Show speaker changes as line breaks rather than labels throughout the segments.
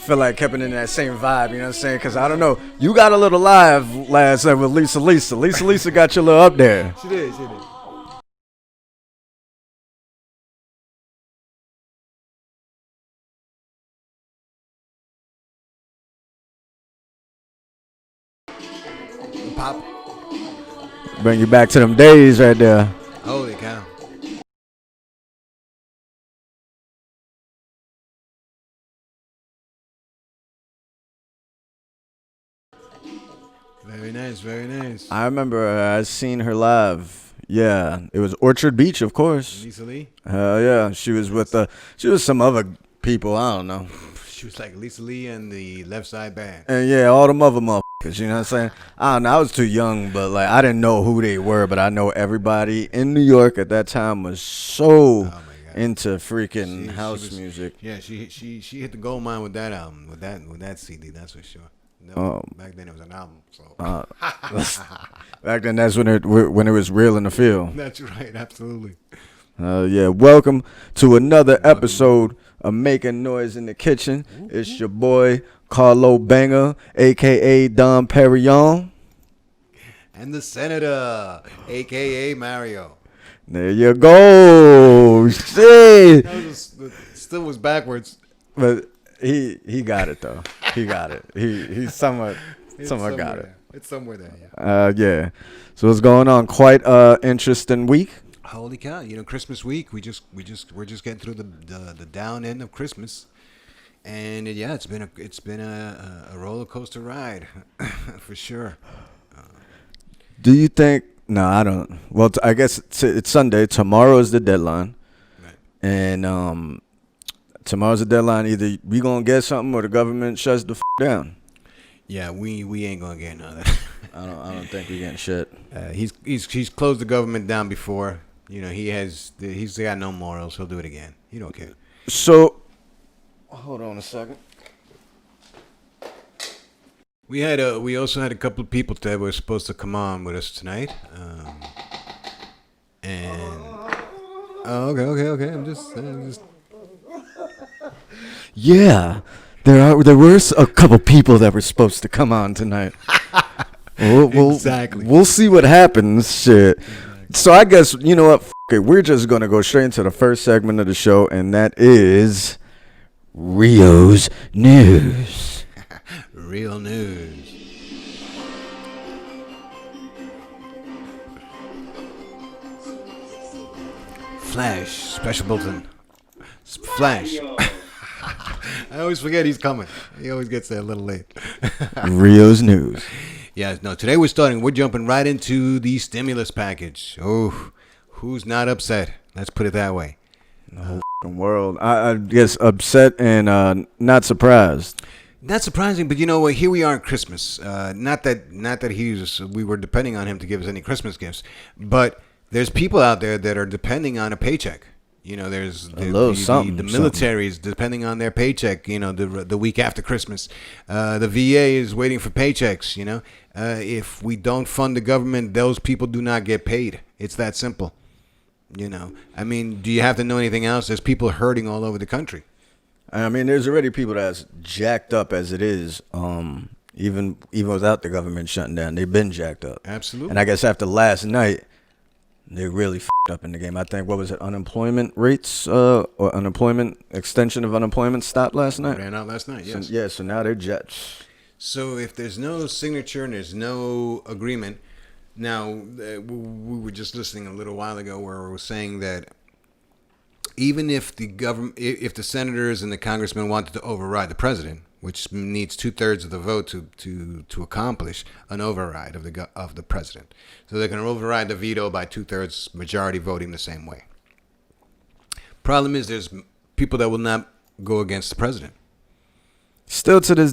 feel like kept it in that same vibe, you know what I'm saying? Because I don't know, you got a little live last night with Lisa. Lisa got you a little up there.
She did. Pop.
Bring you back to them days right there.
Holy cow. Very nice.
I remember I seen her live. Yeah, it was Orchard Beach, of course.
Lisa Lee?
Hell yeah. She was with some other people, I don't know.
She was like Lisa Lee and the Left Side Band.
And yeah, all them other motherfuckers, you know what I'm saying? I don't know, I was too young, but like I didn't know who they were, but I know everybody in New York at that time was so into freaking house music.
Yeah, she hit the gold mine with that album, with that CD, that's for sure. No, back then it was an album. So
back then that's when it was real in the field.
That's right, absolutely.
Yeah, welcome to another episode of Making Noise in the Kitchen. It's your boy Carlo Banga, aka Don Perignon,
and the Senator, aka Mario.
There you go. Shit.
Still was backwards,
but he got it though. He got it. He's somewhat got it.
It's somewhere there. Yeah.
Yeah. So what's going on? Quite interesting week.
Holy cow! You know, Christmas week. We're just getting through the down end of Christmas, and it's been a roller coaster ride for sure.
Do you think? No, I don't. Well, I guess it's Sunday. Tomorrow is the deadline,
right?
And tomorrow's the deadline. Either we gonna get something or the government shuts the down.
Yeah, we ain't gonna get none of that.
I don't think we getting shit.
He's closed the government down before. You know, he's got no morals. He'll do it again. He don't care.
So, hold on a second.
We also had a couple of people that were supposed to come on with us tonight. Okay. I'm just.
Yeah, there were a couple people that were supposed to come on tonight.
Exactly.
We'll see what happens. Shit. So I guess, you know what, it. We're just going to go straight into the first segment of the show, and that is Rio's News.
Real news. Flash, special bulletin. Flash. I always forget he's coming. He always gets there a little late.
Rio's News.
Yeah, no, today we're jumping right into the stimulus package. Oh, who's not upset? Let's put it that way.
The whole world. I guess upset and not surprised.
Not surprising, but you know what? Here we are at Christmas. Not that we were depending on him to give us any Christmas gifts, but there's people out there that are depending on a paycheck. You know, there's the military is depending on their paycheck. You know, the week after Christmas, the VA is waiting for paychecks. You know, if we don't fund the government, those people do not get paid. It's that simple. You know, I mean, do you have to know anything else? There's people hurting all over the country.
I mean, there's already people that's jacked up as it is. Even without the government shutting down, they've been jacked up.
Absolutely.
And I guess after last night, they really f***ed up in the game. I think, what was it, unemployment rates or extension of unemployment stopped last night?
Ran out last night, yes.
So now they're jets.
So if there's no signature and there's no agreement, now we were just listening a little while ago where we were saying that even if the senators and the congressmen wanted to override the president, which needs 2/3 of the vote to accomplish an override of the president, so they're going to override the veto by 2/3 majority voting the same way. Problem is, there's people that will not go against the president.
Still to this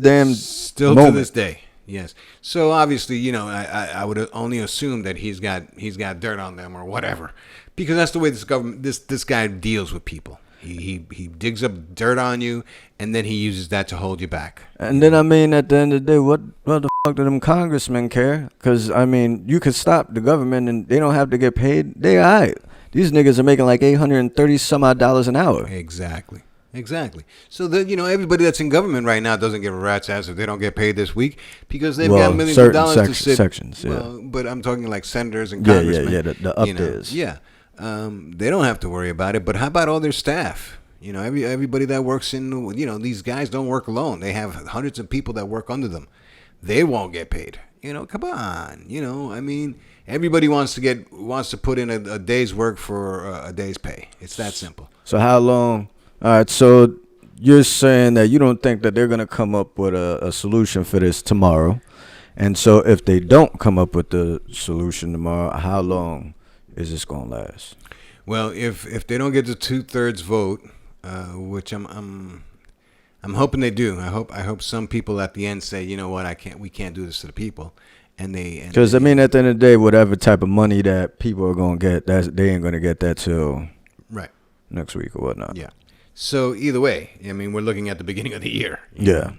to this day, yes. So obviously, you know, I would only assume that he's got dirt on them or whatever, because that's the way this guy deals with people. He digs up dirt on you, and then he uses that to hold you back.
And then, I mean, at the end of the day, what the fuck do them congressmen care? Because, I mean, you could stop the government, and they don't have to get paid. They all right. These niggas are making like $830 some odd an hour.
Exactly. Exactly. So that everybody that's in government right now doesn't give a rat's ass if they don't get paid this week because they've got millions of dollars to sit.
Sections, yeah.
Well, but I'm talking like senators and
Yeah,
congressmen.
the up theirs.
Yeah. They don't have to worry about it. But how about all their staff? Everybody that works in. These guys don't work alone. They have hundreds of people that work under them. They won't get paid. Come on. I mean, everybody wants to put in a day's work for a day's pay. It's that simple.
So how long? All right, so you're saying that you don't think that they're going to come up with a solution for this tomorrow. And so if they don't come up with the solution tomorrow, how long is this going to last?
Well, if they don't get the 2/3 vote, which I'm hoping they do. I hope some people at the end say, you know what, we can't do this to the people. Because
I mean, at the end of the day, whatever type of money that people are going to get, they ain't going to get that till
right
next week or whatnot.
Yeah. So either way, I mean, we're looking at the beginning of the year.
Yeah.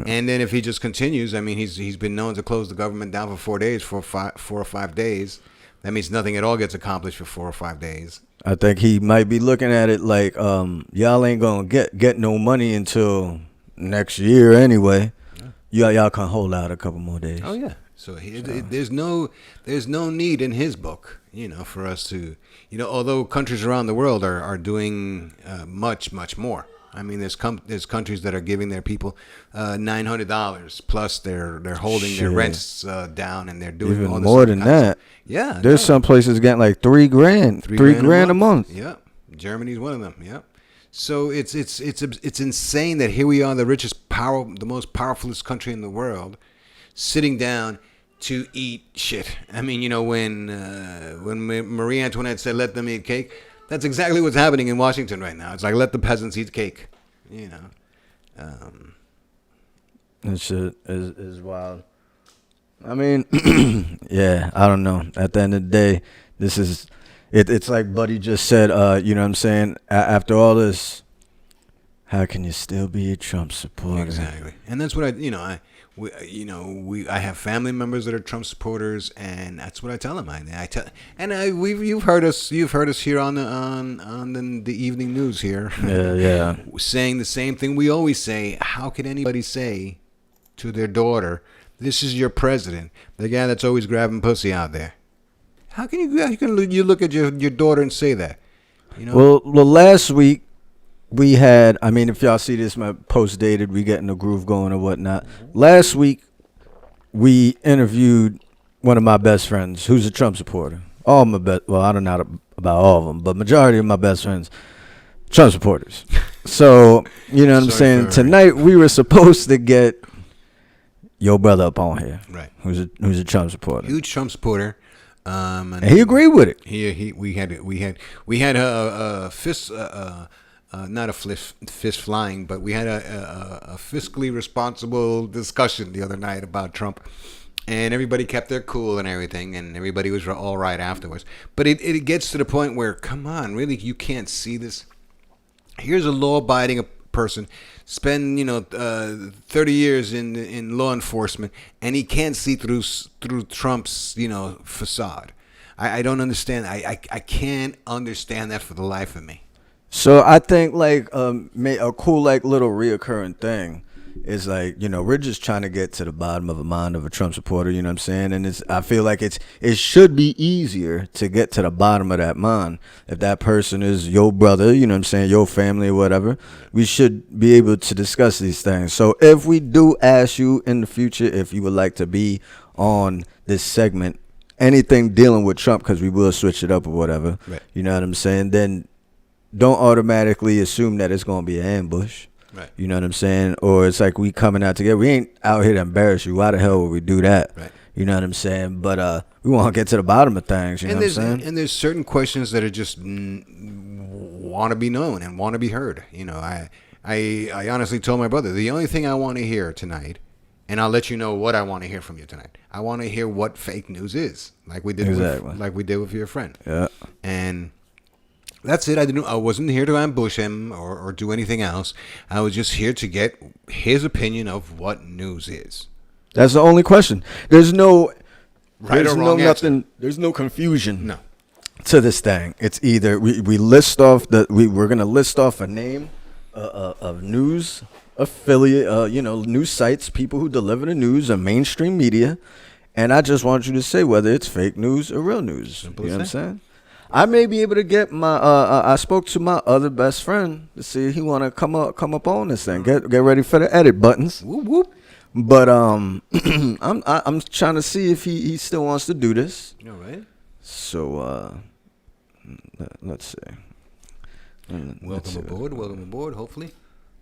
And then if he just continues, I mean, he's been known to close the government down for 4 days, for 4 or 5 days. That means nothing at all gets accomplished for 4 or 5 days.
I think he might be looking at it like, y'all ain't gonna get no money until next year anyway. Yeah. Y'all can hold out a couple more days.
Oh yeah. So there's no need in his book, for us to, although countries around the world are doing much more. I mean, there's countries that are giving their people $900 plus they're holding their rents down, and they're doing
even
all this
more than that.
Yeah,
there's some places getting like $3,000, $3,000 a month.
Yeah, Germany's one of them. Yeah. So it's insane that here we are, the the most powerfulest country in the world, sitting down to eat shit. I mean, when Marie Antoinette said, "Let them eat cake," that's exactly what's happening in Washington right now. It's like, let the peasants eat cake.
That shit is wild. I mean, yeah, I don't know. At the end of the day, this is it's like Buddy just said. You know what I'm saying? After all this, how can you still be a Trump supporter?
Exactly, and that's what I have family members that are Trump supporters, and that's what I tell them. You've heard us here on the evening news here.
Yeah,
saying the same thing we always say. How can anybody say to their daughter, "This is your president," the guy that's always grabbing pussy out there? How can you look at your daughter and say that?
Well, last week. We had, I mean, if y'all see this, my post dated, we getting the groove going or whatnot. Last week, we interviewed one of my best friends who's a Trump supporter. All my I don't know about all of them, but majority of my best friends, Trump supporters. So, you know what I'm saying? Tonight, we were supposed to get your brother up on here.
Right.
Who's a Trump supporter.
Huge Trump supporter.
And he agreed with it.
We had a fist. Not a fist flying, but we had a fiscally responsible discussion the other night about Trump, and everybody kept their cool and everything, and everybody was all right afterwards. But it gets to the point where, come on, really, you can't see this. Here's a law-abiding person, spend 30 years in law enforcement, and he can't see through Trump's facade. I don't understand. I can't understand that for the life of me.
So I think like a cool like little reoccurring thing is like, we're just trying to get to the bottom of the mind of a Trump supporter, you know what I'm saying? And I feel like it should be easier to get to the bottom of that mind. If that person is your brother, you know what I'm saying, your family or whatever, we should be able to discuss these things. So if we do ask you in the future if you would like to be on this segment, anything dealing with Trump, because we will switch it up or whatever, right. You know what I'm saying, then don't automatically assume that it's going to be an ambush.
Right.
You know what I'm saying? Or it's like we coming out together. We ain't out here to embarrass you. Why the hell would we do that?
Right.
You know what I'm saying? But we want to get to the bottom of things. You know what I'm saying?
And there's certain questions that are just want to be known and want to be heard. I honestly told my brother, the only thing I want to hear tonight, and I'll let you know what I want to hear from you tonight. I want to hear what fake news is, like we did with your friend.
Yeah.
And that's it. I wasn't here to ambush him or do anything else. I was just here to get his opinion of what news is.
That's the only question. There's no
right or wrong
nothing. There's no confusion.
No.
To this thing, it's either we list off we're gonna list off a name of news affiliate, news sites, people who deliver the news, and mainstream media. And I just want you to say whether it's fake news or real news.
Simple
You know
as
what I'm
that.
saying? I may be able to get my. I spoke to my other best friend to see if he want to come up on this thing. Get ready for the edit buttons.
Whoop whoop.
But I'm trying to see if he still wants to do this.
All right.
So let's see.
Welcome aboard. Welcome aboard. Hopefully.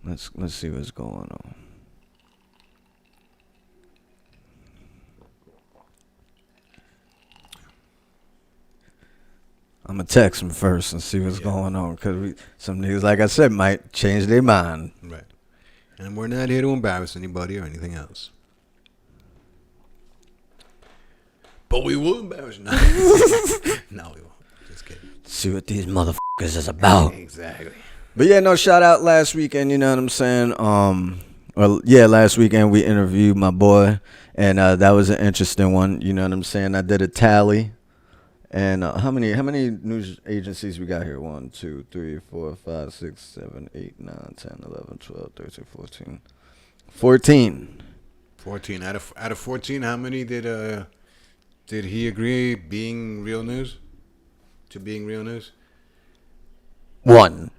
Let's see what's going on. I'm gonna text him first and see what's going on, because some niggas, like I said, might change their mind.
Right. And we're not here to embarrass anybody or anything else. But we will embarrass you. No, we won't. Just kidding.
See what these motherfuckers is about.
Exactly.
But yeah, no, shout out last weekend, you know what I'm saying? Last weekend we interviewed my boy, and that was an interesting one, you know what I'm saying? I did a tally. And how many news agencies we got here? 1, 2, 3, 4, 5, 6, 7, 8, 9, 10, 11, 12, 13, 14. 14.
14. Out of 14, how many did he agree being real news? To being real news?
1.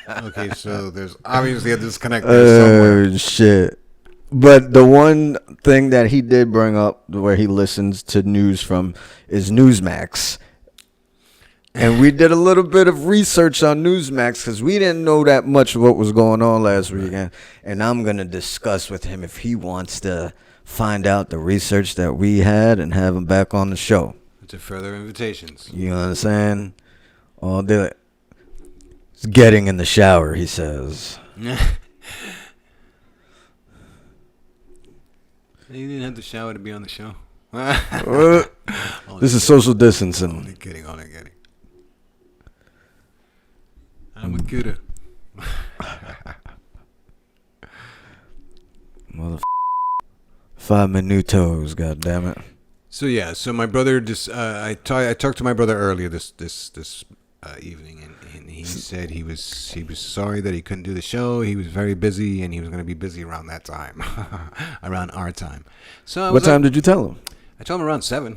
Okay, so there's obviously a disconnect there somewhere.
Shit. But the one thing that he did bring up, where he listens to news from, is Newsmax. And we did a little bit of research on Newsmax because we didn't know that much of what was going on last weekend. And I'm going to discuss with him if he wants to find out the research that we had and have him back on the show.
To further invitations.
You know what I'm saying? All day. It's getting in the shower, he says.
You didn't have to shower to be on the show.
This is social distancing.
Only kidding. I'm a kidder.
Mother 5 minutos, goddammit.
So my brother just I talked to my brother earlier this evening, and he said he was sorry that he couldn't do the show. He was very busy, and he was going to be busy around that time, around our time. So
what time did you tell him?
I told him around 7.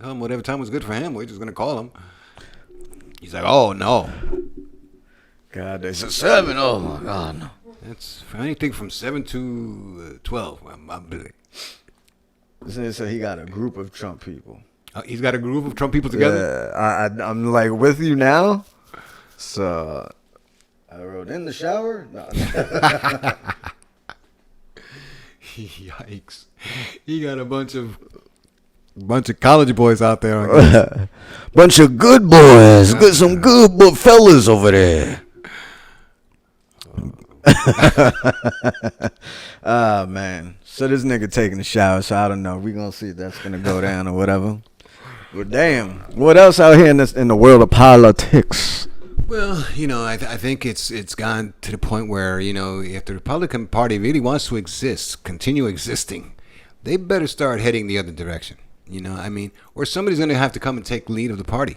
Tell him whatever time was good for him. We're just going to call him. He's like, oh no.
God, they said 7. Oh my God, no.
That's for anything from 7 to 12. I'm busy.
So he got a group of Trump people.
He's got a group of Trump people together?
Yeah, I'm like with you now. So I wrote in the shower. No.
Yikes. He got a bunch of college boys out there.
Bunch of good boys. Some good fellas over there. Ah, man. So this nigga taking a shower, so I don't know. We gonna see if that's gonna go down or whatever. But damn, what else out here in the world of politics?
Well, I think it's gone to the point where, if the Republican Party really wants to continue existing, they better start heading the other direction. Or somebody's going to have to come and take lead of the party.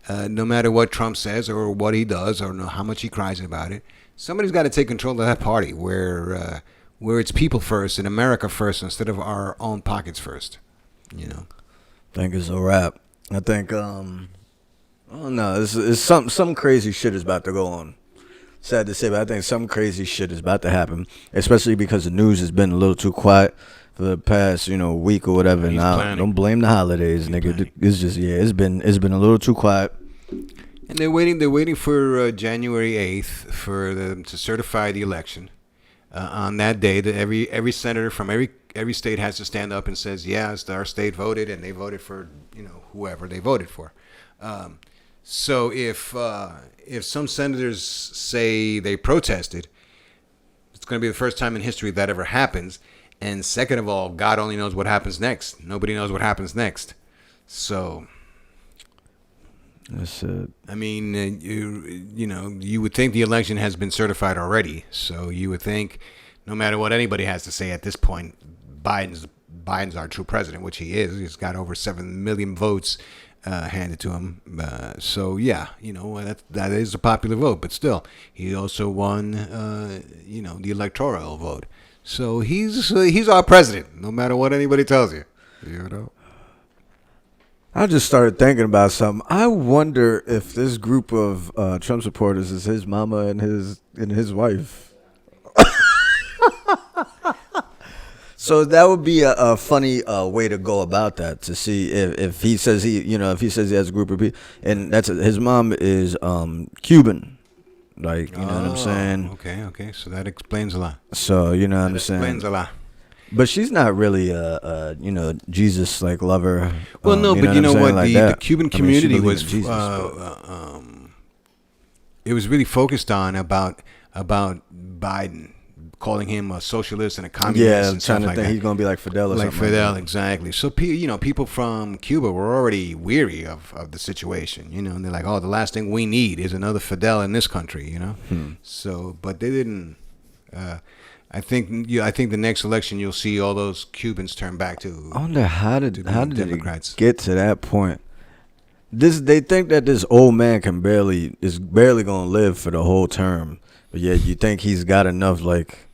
No matter what Trump says or what he does or how much he cries about it, somebody's got to take control of that party where it's people first and America first instead of our own pockets first.
I think it's a wrap. I think, I don't know, it's some crazy shit is about to go on. Sad to say, but I think some crazy shit is about to happen, especially because the news has been a little too quiet for the past, week or whatever. And I don't blame the holidays, nigga. Planning. It's just, it's been a little too quiet.
And they're waiting for January 8th for them to certify the election. On that day, that every senator from every state has to stand up and says, yes, our state voted, and they voted for whoever they voted for. So if some senators say they protested, it's going to be the first time in history that ever happens. And second of all, God only knows what happens next. Nobody knows what happens next. So,
that's it.
You would think the election has been certified already. So you would think, no matter what anybody has to say at this point, Biden's our true president, which he is. He's got over 7 million votes handed to him. So yeah, that is a popular vote, but still, he also won, the electoral vote. So he's our president, no matter what anybody tells you. You know.
I just started thinking about something. I wonder if this group of Trump supporters is his mama and his wife. So that would be a funny way to go about that, to see if he says he has a group of people, and that's his mom is Cuban, like, you know what I'm saying?
Okay, so that explains a lot.
So you know what I'm saying?
Explains a lot.
But she's not really a Jesus like lover.
Well, no, but you know what? Like the Cuban community was
Jesus,
it was really focused on about Biden, calling him a socialist and a communist.
Yeah,
and
trying to
like
think
that.
he's gonna be like Fidel or
like
something.
Fidel,
like that.
exactly. So people from Cuba were already weary of the situation, and they're like, oh, the last thing we need is another Fidel in this country, So, but they didn't. I think the next election you'll see all those Cubans turn back to.
I wonder how did
Democrats
it get to that point? They think that this old man is barely gonna live for the whole term, but yet you think he's got enough, like,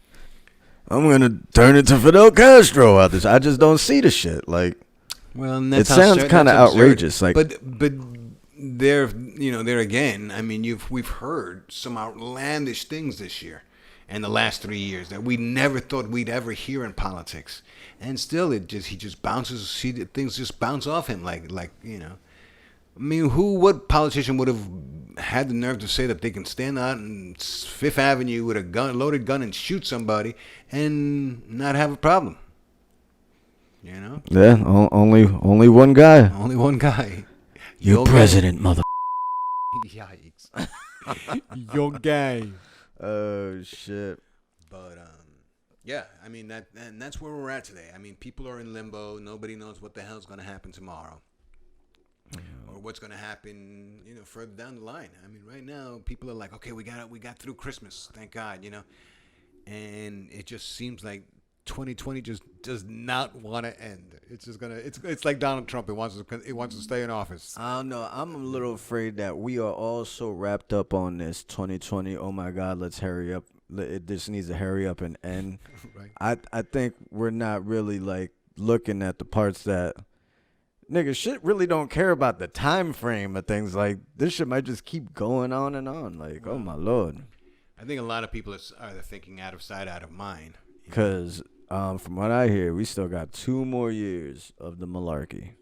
I'm gonna turn it to Fidel Castro out this. I just don't see the shit. Like,
well,
it sounds kind of outrageous. Like,
but there again. I mean, we've heard some outlandish things this year and the last 3 years that we never thought we'd ever hear in politics, and still he just bounces. Things just bounce off him like. I mean, what politician would have had the nerve to say that they can stand out on Fifth Avenue with a loaded gun and shoot somebody and not have a problem?
Yeah, only one guy.
Only one guy.
Your president, mother.
Yikes. Your guy.
Oh shit.
But yeah, I mean that's where we're at today. I mean, people are in limbo. Nobody knows what the hell's going to happen tomorrow. Or what's going to happen, further down the line. I mean, right now, people are like, okay, we got through Christmas, thank God, and it just seems like 2020 just does not want to end. It's just it's like Donald Trump. It wants to stay in office.
I don't know. I'm a little afraid that we are all so wrapped up on this 2020. Oh my God, let's hurry up. This needs to hurry up and end. Right. I think we're not really like looking at the parts that. Nigga, shit really don't care about the time frame of things. Like, this shit might just keep going on and on. Like, oh my Lord.
I think a lot of people are thinking out of sight, out of mind.
Because from what I hear, we still got 2 more years of the malarkey.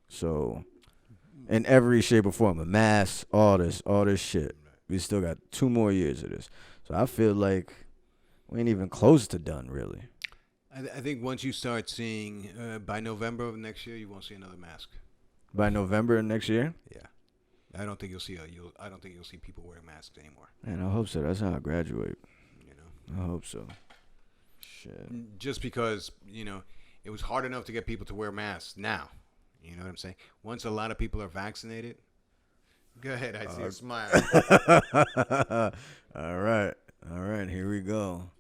So, in every shape or form, a mask, all this shit. We still got 2 more years of this. So I feel like we ain't even close to done, really.
I think once you start seeing by November of next year, you won't see another mask.
By November of next year?
Yeah, I don't think you'll see people wearing masks anymore.
Man, I hope so. That's how I graduate. I hope so. Shit.
Just because it was hard enough to get people to wear masks. Now, you know what I'm saying. Once a lot of people are vaccinated, go ahead. I see a smile.
All right. Here we go.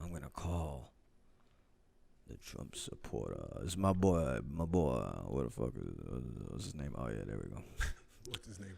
I'm going to call the Trump supporter. It's my boy. What the fuck what's his name? Oh, yeah, there we go.
What's his name?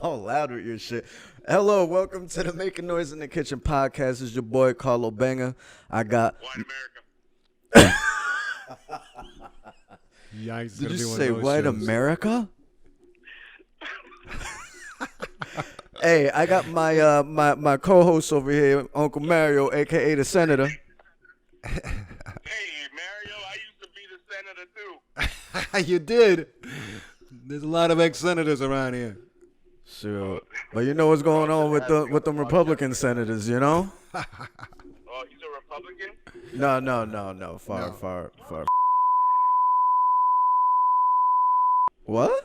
All loud with your shit. Hello, welcome to the Making Noise in the Kitchen podcast. This is your boy Carlo Banga. I got.
White America.
Yikes! Did you say White America? Hey, I got my my co-host over here, Uncle Mario, aka the Senator.
Hey, Mario, I used to be the senator too.
You did. There's a lot of ex-senators around here.
Sure, but you know what's going on with them Republican senators,
Oh, he's a Republican?
No. Far. What?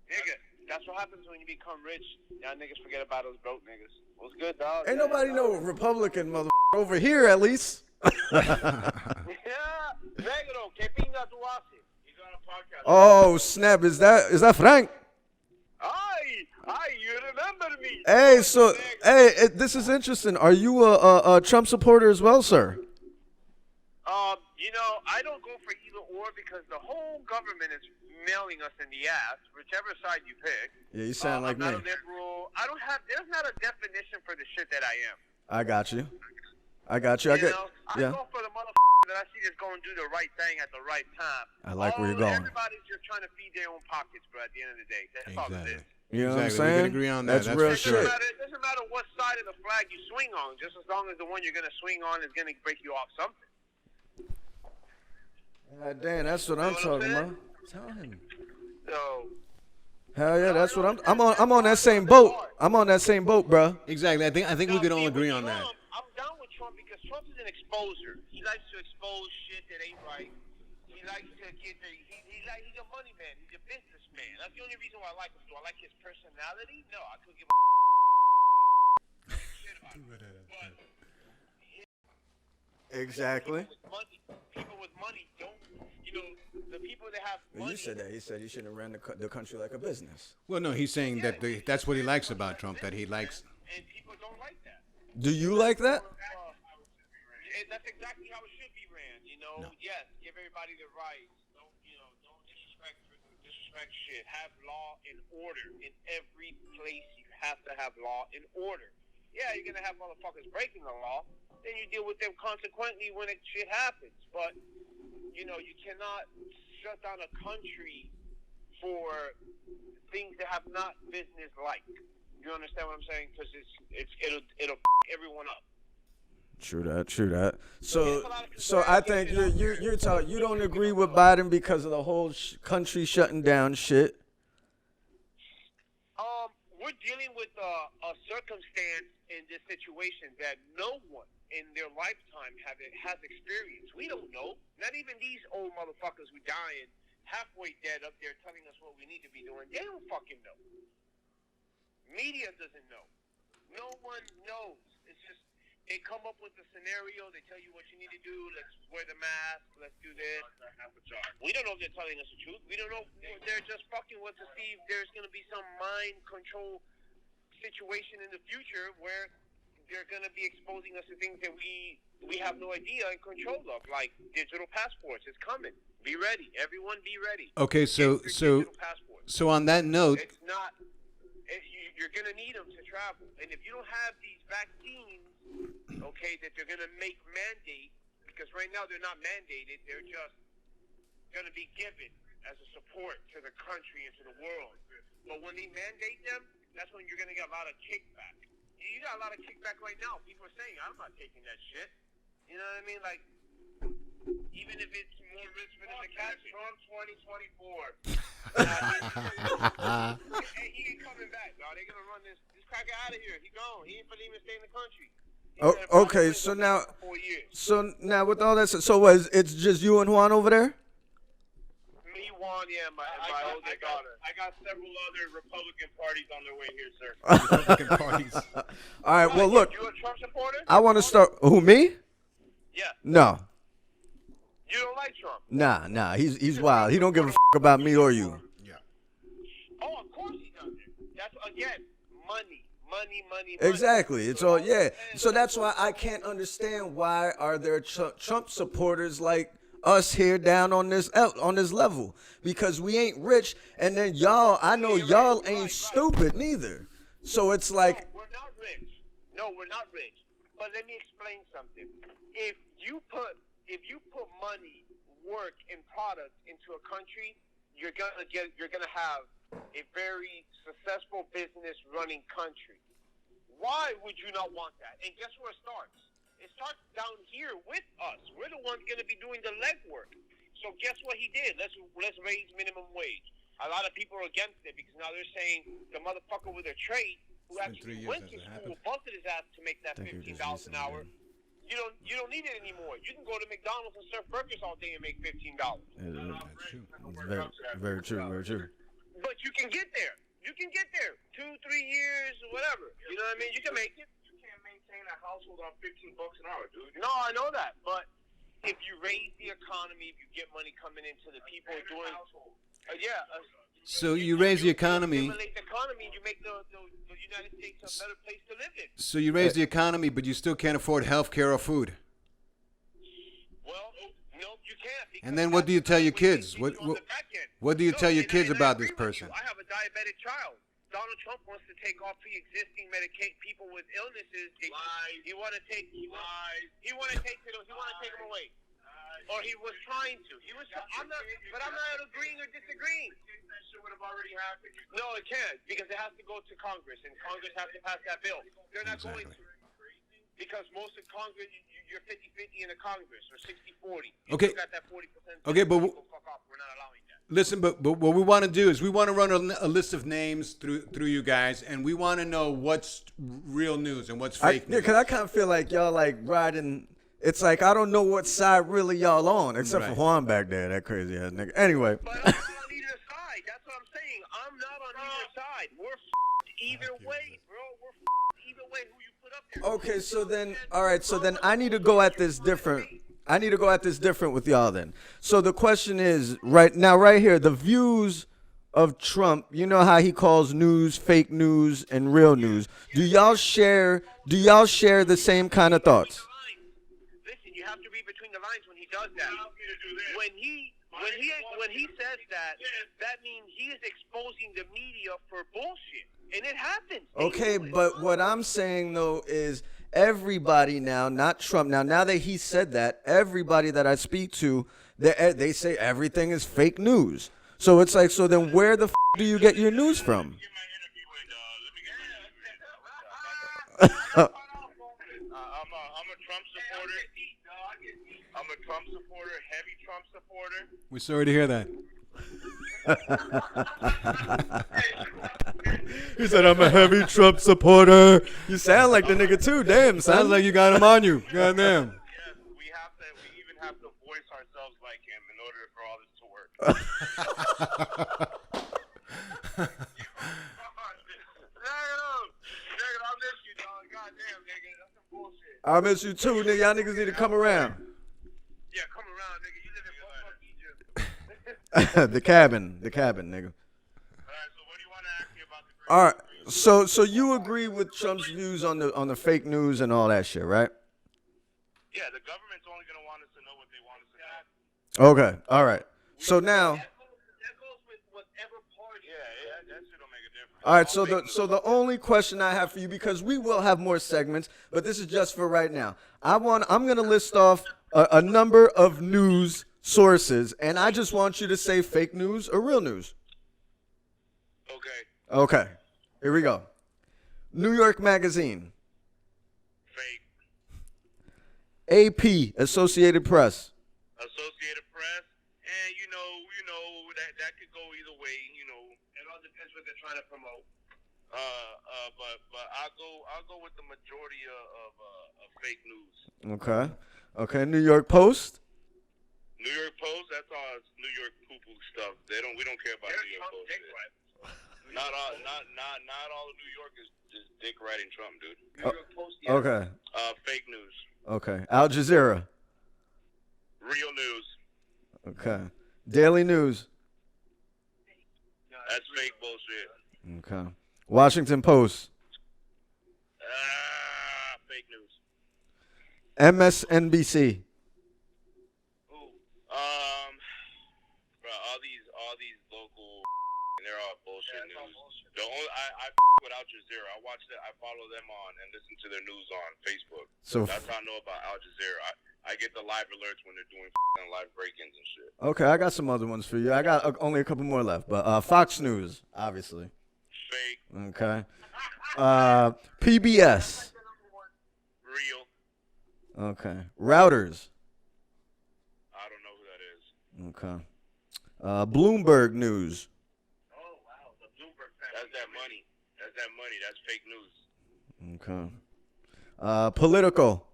Nigga, that's what happens when you become rich. Y'all niggas forget about those broke niggas. What's good, dog?
Ain't nobody no Republican mother over here, at least.
Yeah, negro, que pinga tu haces? He's on a podcast.
Oh snap! Is that Frank?
You remember me.
Hey, so this is interesting. Are you a Trump supporter as well, sir?
You know, I don't go for either or because the whole government is mailing us in the ass, whichever side you pick.
Yeah, you sound like
I'm
me.
not a liberal. There's not a definition for the shit that I am.
I got you. I
I
yeah.
go for the motherfucker that I see that's going to do the right thing at the right time.
I like where you're going.
Everybody's just trying to feed their own pockets, bro, at the end of the day. That's all it is.
You know what I'm
Exactly.
saying?
We can agree on that.
That's real
for
shit.
sure.
It doesn't matter what side of the flag you swing on, just as long as the one you're going to swing on is going to break you off something.
God damn, that's what I'm talking about. Tell him.
So,
Hell yeah, that's what I'm on that same boat. I'm on that same boat, bro.
Exactly. I think we could all agree on that.
I'm down with Trump because Trump is an exposer. He likes to expose shit that ain't right. He likes to get he's a money man. He's a businessman. That's the only reason why I like him. Do I like his personality? No, I could give a shit about him. But
Exactly.
people with money don't, the people that have money.
You said that. He said he shouldn't have ran the country like a business.
Well, no, he's saying that that's what he likes about Trump. That he likes.
And people don't like that.
Do you like that?
That's exactly how it should be ran.
No.
Yes, give everybody the rights. Don't disrespect shit. Have law and order in every place. You have to have law and order. Yeah, you're gonna have motherfuckers breaking the law. Then you deal with them consequently when shit happens. But you cannot shut down a country for things that have not business like. You understand what I'm saying? Because it'll f everyone up.
True that. So I think you're talking. You don't agree with Biden because of the whole country shutting down shit.
We're dealing with a circumstance in this situation that no one in their lifetime has experienced. We don't know. Not even these old motherfuckers who dying halfway dead up there telling us what we need to be doing. They don't fucking know. Media doesn't know. No one knows. It's just they come up with a scenario. They tell you what you need to do. Let's wear the mask. Let's do this. We don't know if they're telling us the truth. We don't know. They're just fucking with us to see if there's going to be some mind control situation in the future where they're going to be exposing us to things that we have no idea and control of, like digital passports. It's coming. Be ready. Everyone be ready.
Okay, so on that note,
it's not. You're going to need them to travel. And if you don't have these vaccines, okay, that they're going to make mandate, because right now they're not mandated, they're just going to be given as a support to the country and to the world. But when they mandate them, that's when you're going to get a lot of kickback. You got a lot of kickback right now. People are saying, I'm not taking that shit. You know what I mean? Like, even if it's more rich for the cat. Trump 2024. Hey, he ain't coming back, dog. They're going to run this cracker out of here. He gone. He ain't finna even stay in the country.
Okay, so now with all that, so what, it's just you and Juan over there?
Me, Juan, yeah, my older daughter. I got several other Republican parties on their way here, sir.
Republican parties.
All right, well, look.
You a Trump supporter?
I want to start. Who, me?
Yeah.
No.
You don't like Trump?
Nah. He's wild. He don't give a about me or you.
Yeah.
Oh, of course he doesn't. That's, again, money.
Exactly. It's all, yeah. So that's why I can't understand why are there Trump supporters like us here down on this level, because we ain't rich, and then I know y'all ain't stupid neither. So it's like,
no, we're not rich. But let me explain something. If you put money, work, and product into a country, you're gonna have a very successful business running country. Why would you not want that? And guess where it starts? It starts down here with us. We're the ones going to be doing the legwork. So guess what he did? Let's raise minimum wage. A lot of people are against it because now they're saying the motherfucker with a trade who actually went to school, busted his ass to make that $15 an hour. You don't need it anymore. You can go to McDonald's and serve burgers all day and make $15.
That's true. Very true. Very true.
But you can get there. You can get there. 2-3 years, whatever. You know what I mean? You can make it. You can't maintain a household on $15 an hour, dude. No, I know that. But if you raise the economy, if you get money coming into the people doing,
so you raise the economy.
Stimulate the economy, you make the United States a better place to live in.
So you raise the economy, but you still can't afford health care or food.
Well, no, you can't.
And then what do you tell your kids? What do you tell your kids about this person?
I have a diabetic child. Donald Trump wants to take off pre-existing people with illnesses. Lies. He want to take. Lies. He want to take them away. Or he was trying to. I'm not agreeing or disagreeing. That shit would have already happened. No, it can't, because it has to go to Congress, and Congress has to pass that bill. They're not going to. Because most of Congress, you're 50-50 in the Congress, or 60-40.
Okay.
You got that 40%.
Okay, but
we're not allowing that.
Listen, but what we want to do is we want to run a list of names through you guys, and we want to know what's real news and what's fake news.
Because I kind of feel like y'all like riding. It's like I don't know what side really y'all on, except for Juan back there, that crazy ass nigga. Anyway.
But I'm not on either side. That's what I'm saying. I'm not on either side. We're either way, bro. We're either way who you put up there.
Okay, so then, all right, so then I need to go at this different. I need to go at this different with y'all then. So the question is, right here, the views of Trump, you know how he calls news fake news and real news. Do y'all share the same kind of thoughts?
Listen, you have to read between the lines when he does that. When he says that means he is exposing the media for bullshit. And it happens.
Okay, but what I'm saying though is everybody now, not Trump, now that he said that, everybody that I speak to, they say everything is fake news. So it's like, so then where the do you get your news from?
I'm a Trump supporter. I'm a Trump supporter, heavy Trump supporter.
We're sorry to hear that.
He said, I'm a heavy Trump supporter. You sound like the nigga too. Damn,
sounds like you got him on you. Goddamn.
Yes, we even have to voice ourselves like him in order for all this to work.
I miss you too, nigga. Y'all niggas need to come around.
Yeah, come around, nigga. You live in Egypt.
The cabin, nigga.
All right, so what do you want to ask me about the
All right, so you agree with Trump's views on the fake news and all that shit, right?
Yeah, the government's only gonna want us to know what they want us to know.
Okay, all right. So now,
that goes with whatever party. Yeah, that shit don't make a difference.
all right. So the only question I have for you, because we will have more segments, but this is just for right now. I'm gonna list off a number of news sources, and I just want you to say fake news or real news.
Okay.
Okay. Here we go. New York Magazine.
Fake.
AP, Associated Press.
Associated Press, and you know that could go either way. You know, it all depends what they're trying to promote. But I'll go with the majority of fake news.
Okay. New York Post.
New York Post, that's all New York poo-poo stuff. We don't care about New York Post. Not all of New York is just dick riding Trump, dude. New York Post, yeah.
Okay.
Fake news.
Okay. Al Jazeera.
Real news.
Okay. Daily News.
That's fake bullshit.
Okay. Washington Post.
Fake news.
MSNBC.
Bro, all these local, they're all bullshit news. The only I with Al Jazeera. I follow them on and listen to their news on Facebook. So that's how I know about Al Jazeera. I get the live alerts when they're doing live break-ins and shit.
Okay, I got some other ones for you. I got only a couple more left, but Fox News, obviously.
Fake.
Okay. PBS.
Real.
Okay. Routers.
I don't know who that is.
Okay. Bloomberg News.
Oh, wow. The Bloomberg family. That's that money. That's fake news.
Okay. Political.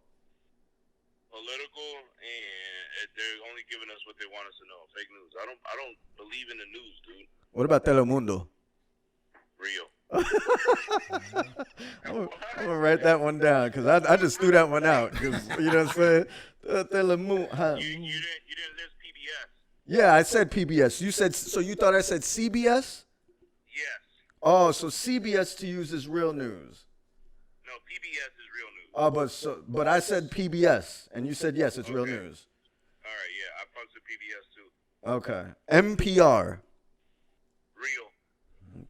political, and they're only giving us what they want us to know. Fake news. I don't believe in the news, dude.
What about Telemundo?
Real.
I'm gonna write that one down because I just threw that one out because you know what I'm saying. Telemundo.
You didn't list PBS.
Yeah, I said PBS. You said so. You thought I said CBS?
Yes.
Oh, so CBS to use is real news.
No, PBS is real news.
Oh, but I said PBS, and you said yes, it's real news.
All right, yeah, I fucks with PBS too.
Okay. NPR.
Real.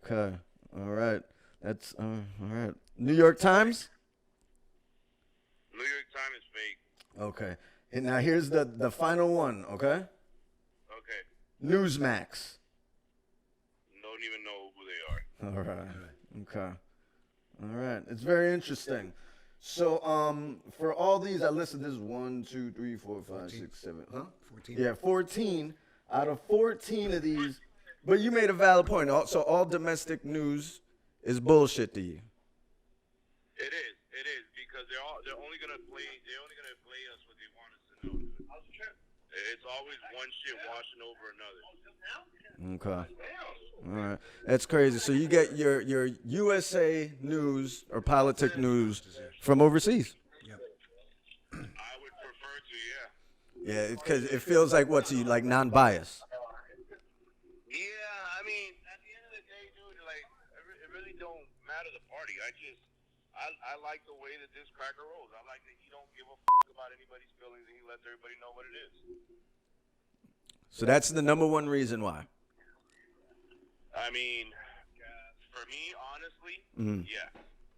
Okay. All right. That's all right. New York Times.
New York Times is fake.
Okay. And now here's the final one. Okay.
Okay.
Newsmax.
Don't even know who they are.
All right. Okay. All right. It's very interesting. So, for all these, I listed this is 1, 2, 3, 4, 5, 6, 7. Huh?
14.
Yeah, 14. Out of 14 of these, but you made a valid point. So all domestic news is bullshit to you.
It is because they're only gonna play us what they want us to know. It's always one shit washing over another.
Okay. All right. That's crazy. So you get your USA news or politic news from overseas.
Yep.
I would prefer to, yeah.
Yeah, because it feels like what to you, like non-biased.
Yeah, I mean, at the end of the day, dude, like, it really don't matter the party. I like the way that this cracker rolls. I like that he don't give a fuck about anybody's feelings and he lets everybody know what it is.
So that's the number one reason why.
I mean, for me, honestly, yeah.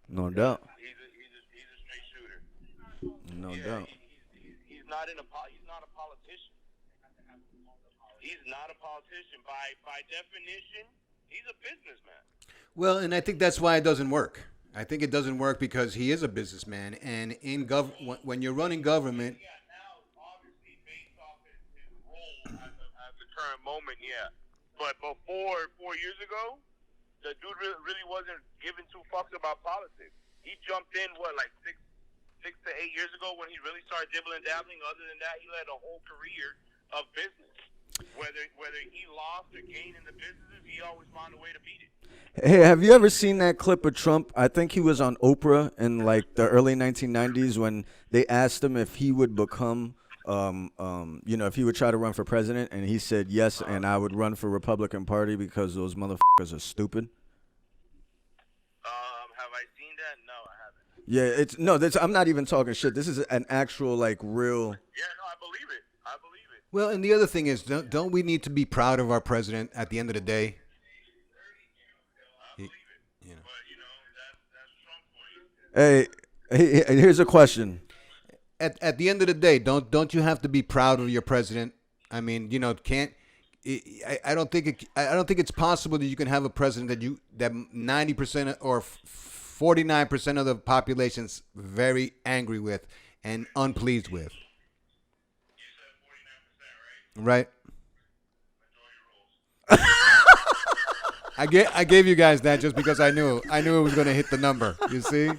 No doubt.
He's a straight shooter.
No doubt.
He's not a politician. He's not a politician. By definition, he's a businessman.
Well, and I think that's why it doesn't work. I think it doesn't work because he is a businessman, and when you're running government.
Yeah, now obviously based off his role at the current moment, yeah. But before 4 years ago, the dude really wasn't giving two fucks about politics. He jumped in like six to 8 years ago when he really started dibbling dabbling. Other than that, he led a whole career of business. Whether he lost or gained in the businesses, he always found a way to beat it.
Hey, have you ever seen that clip of Trump? I think he was on Oprah in like the early 1990s when they asked him if he would become, if he would try to run for president, and he said yes, and I would run for Republican Party because those motherfuckers are stupid.
Have I seen that? No, I haven't.
Yeah, I'm not even talking shit. This is an actual like real.
Yeah, no, I believe it.
Well, and the other thing is, don't we need to be proud of our president at the end of the day?
I believe it. You know. But, that's Trump for you.
Hey, here's a question.
At the end of the day, don't you have to be proud of your president? I mean, I don't think it's possible that you can have a president that 90% or 49% of the population's very angry with and unpleased with. Right. I gave you guys that just because I knew it was going to hit the number. You see?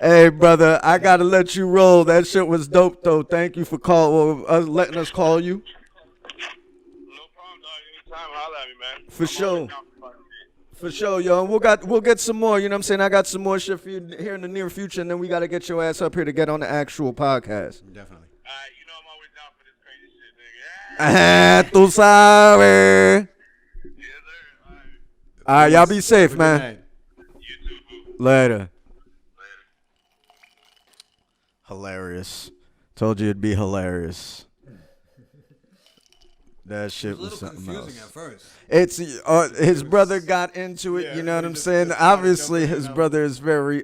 Hey, brother, I got to let you roll. That shit was dope, though. Thank you for letting us call you.
No problem, dog. Anytime, holla at me, man.
For sure. For sure, yo. We'll get some more. You know what I'm saying? I got some more shit for you here in the near future, and then we got to get your ass up here to get on the actual podcast.
Definitely.
You know I'm always down for this crazy shit, nigga.
Tú sabes.
Yes, sir.
All right, y'all be safe, man.
You too, boo.
Later. Hilarious. Told you it'd be hilarious. That shit was something else.
At first.
It's his brother got into it. You know what I'm saying? Obviously, his brother is very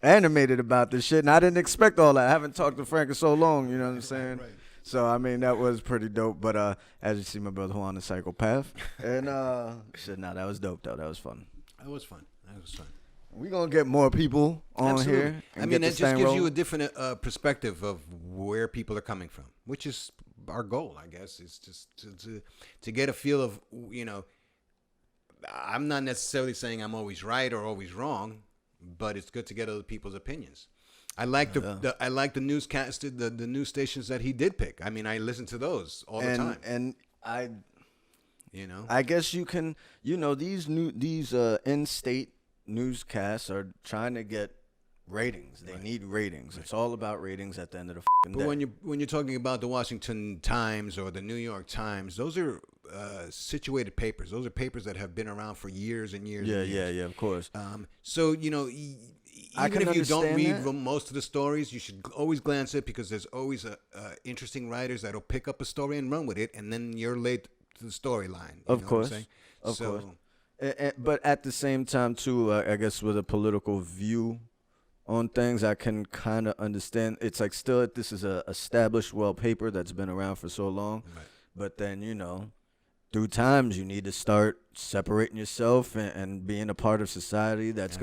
animated about this shit, and I didn't expect all that. I haven't talked to Frank in so long. You know what I'm saying?
Right.
So I mean, that was pretty dope. But as you see, my brother Juan is psychopath, and that was dope though. That was fun.
That was fun.
We're going to get more people on
Absolutely.
here.
I mean, it just gives you a different perspective of where people are coming from, which is our goal, I guess, is just to get a feel of, I'm not necessarily saying I'm always right or always wrong, but it's good to get other people's opinions. I like the newscaster, the news stations that he did pick. I mean, I listen to those all the time.
And I,
you know,
I guess you can, these in-state newscasts are trying to get ratings. They need ratings. Right. It's all about ratings at the end of the fucking day.
But when you're talking about the Washington Times or the New York Times, those are situated papers. Those are papers that have been around for years and years.
Yeah, of course.
So even if you don't read most of the stories, you should always glance at it because there's always interesting writers that'll pick up a story and run with it, and then you're late to the storyline.
Of course. But at the same time, too, I guess with a political view on things, I can kind of understand. It's like still this is a established paper that's been around for so long. Right. But then, through times, you need to start separating yourself and being a part of society. That's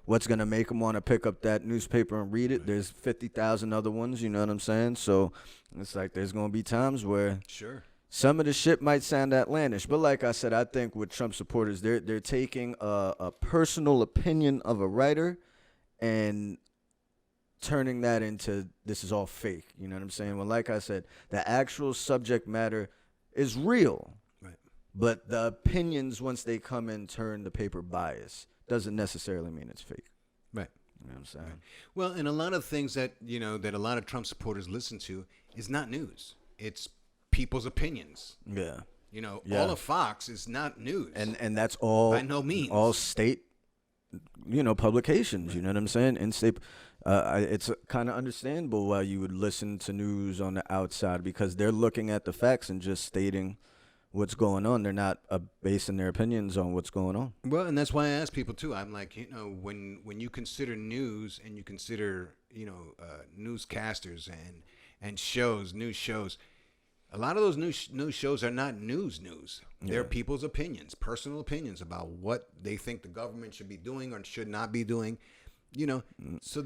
what's gonna make them want to pick up that newspaper and read it. Right. There's 50,000 other ones. You know what I'm saying? So it's like there's gonna be times where some of the shit might sound outlandish. But like I said, I think with Trump supporters, they're taking a personal opinion of a writer and turning that into this is all fake. You know what I'm saying? Well, like I said, the actual subject matter is real. But the opinions, once they come in, turn the paper bias. Doesn't necessarily mean it's fake.
Right.
You know what I'm saying? Right.
Well, and a lot of things that, that a lot of Trump supporters listen to is not news. It's people's opinions.
Yeah.
All of Fox is not news.
And that's all.
By no means.
All state, publications. Right. You know what I'm saying? In state. It's kind of understandable why you would listen to news on the outside because they're looking at the facts and just stating what's going on. They're not basing their opinions on what's going on.
Well, and that's why I ask people too. I'm like, when you consider news and you consider, newscasters and news shows, a lot of those news shows are not news. They're people's opinions, personal opinions about what they think the government should be doing or should not be doing. So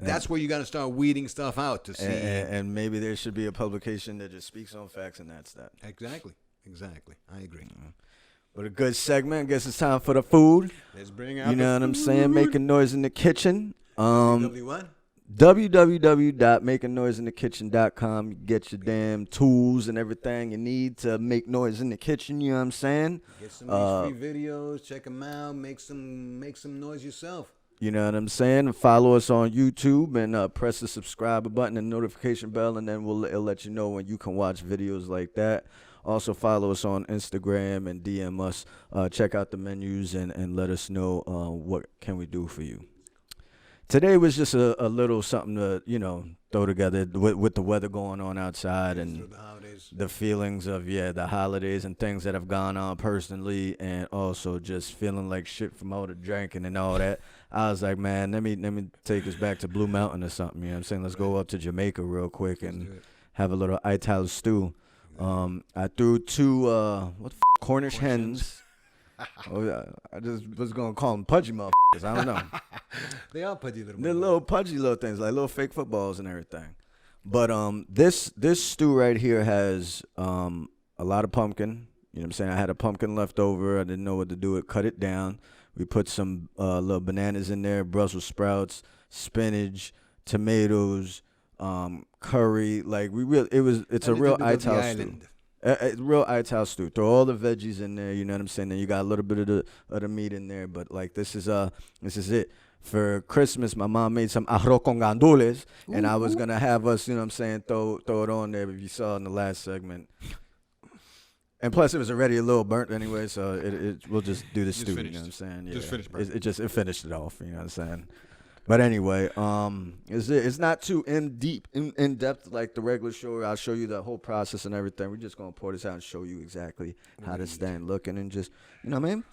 that's where you got to start weeding stuff out to see.
And maybe there should be a publication that just speaks on facts, and that's that.
Exactly. I agree.
But a good segment. I guess it's time for the food.
Let's bring out
You know what I'm saying? Making noise in the kitchen.
What?
www.makingnoiseinthekitchen.com. Get your damn tools and everything you need to make noise in the kitchen. You know what I'm saying?
Get some of these free videos. Check them out. Make some noise yourself.
You know what I'm saying? Follow us on YouTube and press the subscribe button and notification bell, and then it'll let you know when you can watch videos like that. Also follow us on Instagram and DM us. Check out the menus and let us know what can we do for you. Today was just a little something to, throw together with the weather going on outside and the feelings of, the holidays and things that have gone on personally, and also just feeling like shit from all the drinking and all that. I was like, man, let me take us back to Blue Mountain or something. You know what I'm saying? Let's go up to Jamaica real quick and have a little Ital Stew. I threw two Cornish hens. I just was gonna call them pudgy motherfuckers. I don't know.
They are pudgy little.
They're little pudgy little things, like little fake footballs and everything. But this stew right here has a lot of pumpkin. You know what I'm saying? I had a pumpkin left over. I didn't know what to do with. Cut it down. We put some little bananas in there, Brussels sprouts, spinach, tomatoes, curry. Like it's a real Ital stew. Real Ital stew. Throw all the veggies in there. You know what I'm saying? Then you got a little bit of the meat in there. But like this is it. For Christmas, my mom made some arroz con gandules, and I was gonna have us, you know what I'm saying, throw it on there. But you saw in the last segment. And plus, it was already a little burnt anyway, so we'll just do the stew. You know what I'm saying? Yeah.
Just finished burnt.
It finished it off. You know what I'm saying? But anyway, it's not too in depth like the regular show. I'll show you the whole process and everything. We're just gonna pour this out and show you exactly how to stand looking and just, you know what I mean?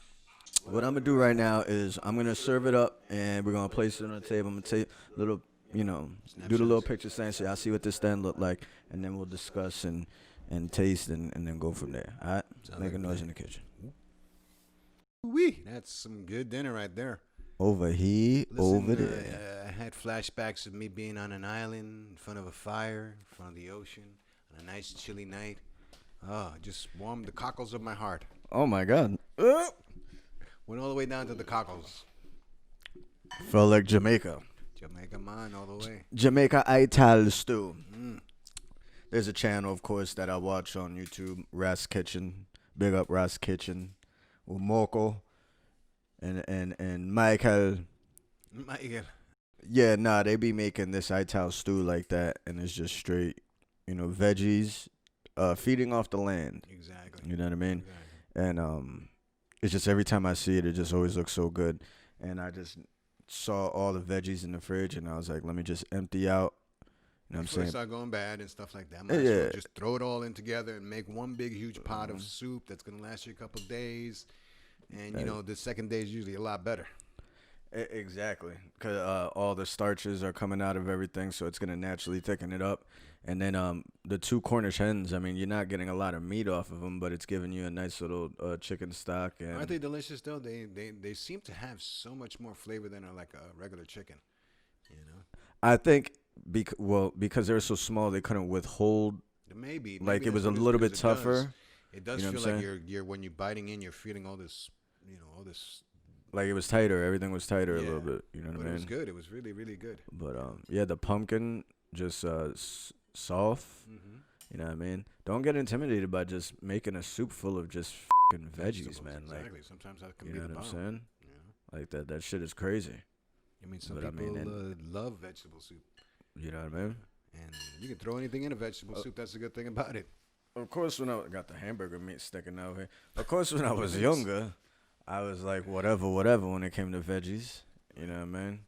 What I'm gonna do right now is I'm gonna serve it up and we're gonna place it on the table. I'm gonna take little, do the little picture saying so y'all see what this stand look like, and then we'll discuss and taste and then go from there. All right, make a noise in the kitchen.
That's some good dinner right there.
Over here, over there.
I had flashbacks of me being on an island in front of a fire, in front of the ocean, on a nice chilly night. Oh, just warmed the cockles of my heart.
Oh my God.
Went all the way down to the cockles.
Felt like Jamaica.
Jamaica mine all the way.
Jamaica Ital Stew.
Mm.
There's a channel, of course, that I watch on YouTube, Ras Kitchen. Big up Ras Kitchen. With Moko and Michael.
Michael.
Yeah, nah, they be making this Ital stew like that, and it's just straight, veggies, feeding off the land.
Exactly.
You know what I mean?
Exactly.
And it's just every time I see it, it just always looks so good. And I just saw all the veggies in the fridge, and I was like, let me just empty out. You know what I'm
Before
saying?
it start going bad and stuff like that. Might as well just throw it all in together and make one big, huge pot of soup that's going to last you a couple of days. And, the second day is usually a lot better.
Exactly. Because all the starches are coming out of everything, so it's going to naturally thicken it up. And then the 2 Cornish hens, I mean, you're not getting a lot of meat off of them, but it's giving you a nice little chicken stock. And
aren't they delicious, though? They seem to have so much more flavor than a regular chicken,
I think because they're so small, they couldn't withhold.
Maybe
like it was a little bit tougher.
It does feel like you're when you're biting in, you're feeling all this, all this.
Like it was tighter. Everything was tighter a little bit. You know what I mean?
It was good. It was really, really good.
But the pumpkin just soft.
Mm-hmm.
You know what I mean? Don't get intimidated by just making a soup full of just fucking veggies, man.
Exactly.
Like
sometimes that can
you
be
know
the
what I'm
bomb.
saying? Yeah. Like that shit is crazy.
I mean, some people love vegetable soup.
You know what I mean?
And you can throw anything in a vegetable soup. That's the good thing about it.
Of course, when I got the hamburger meat sticking out here. Of course, when I was younger, I was like, whatever, when it came to veggies. You know what I mean?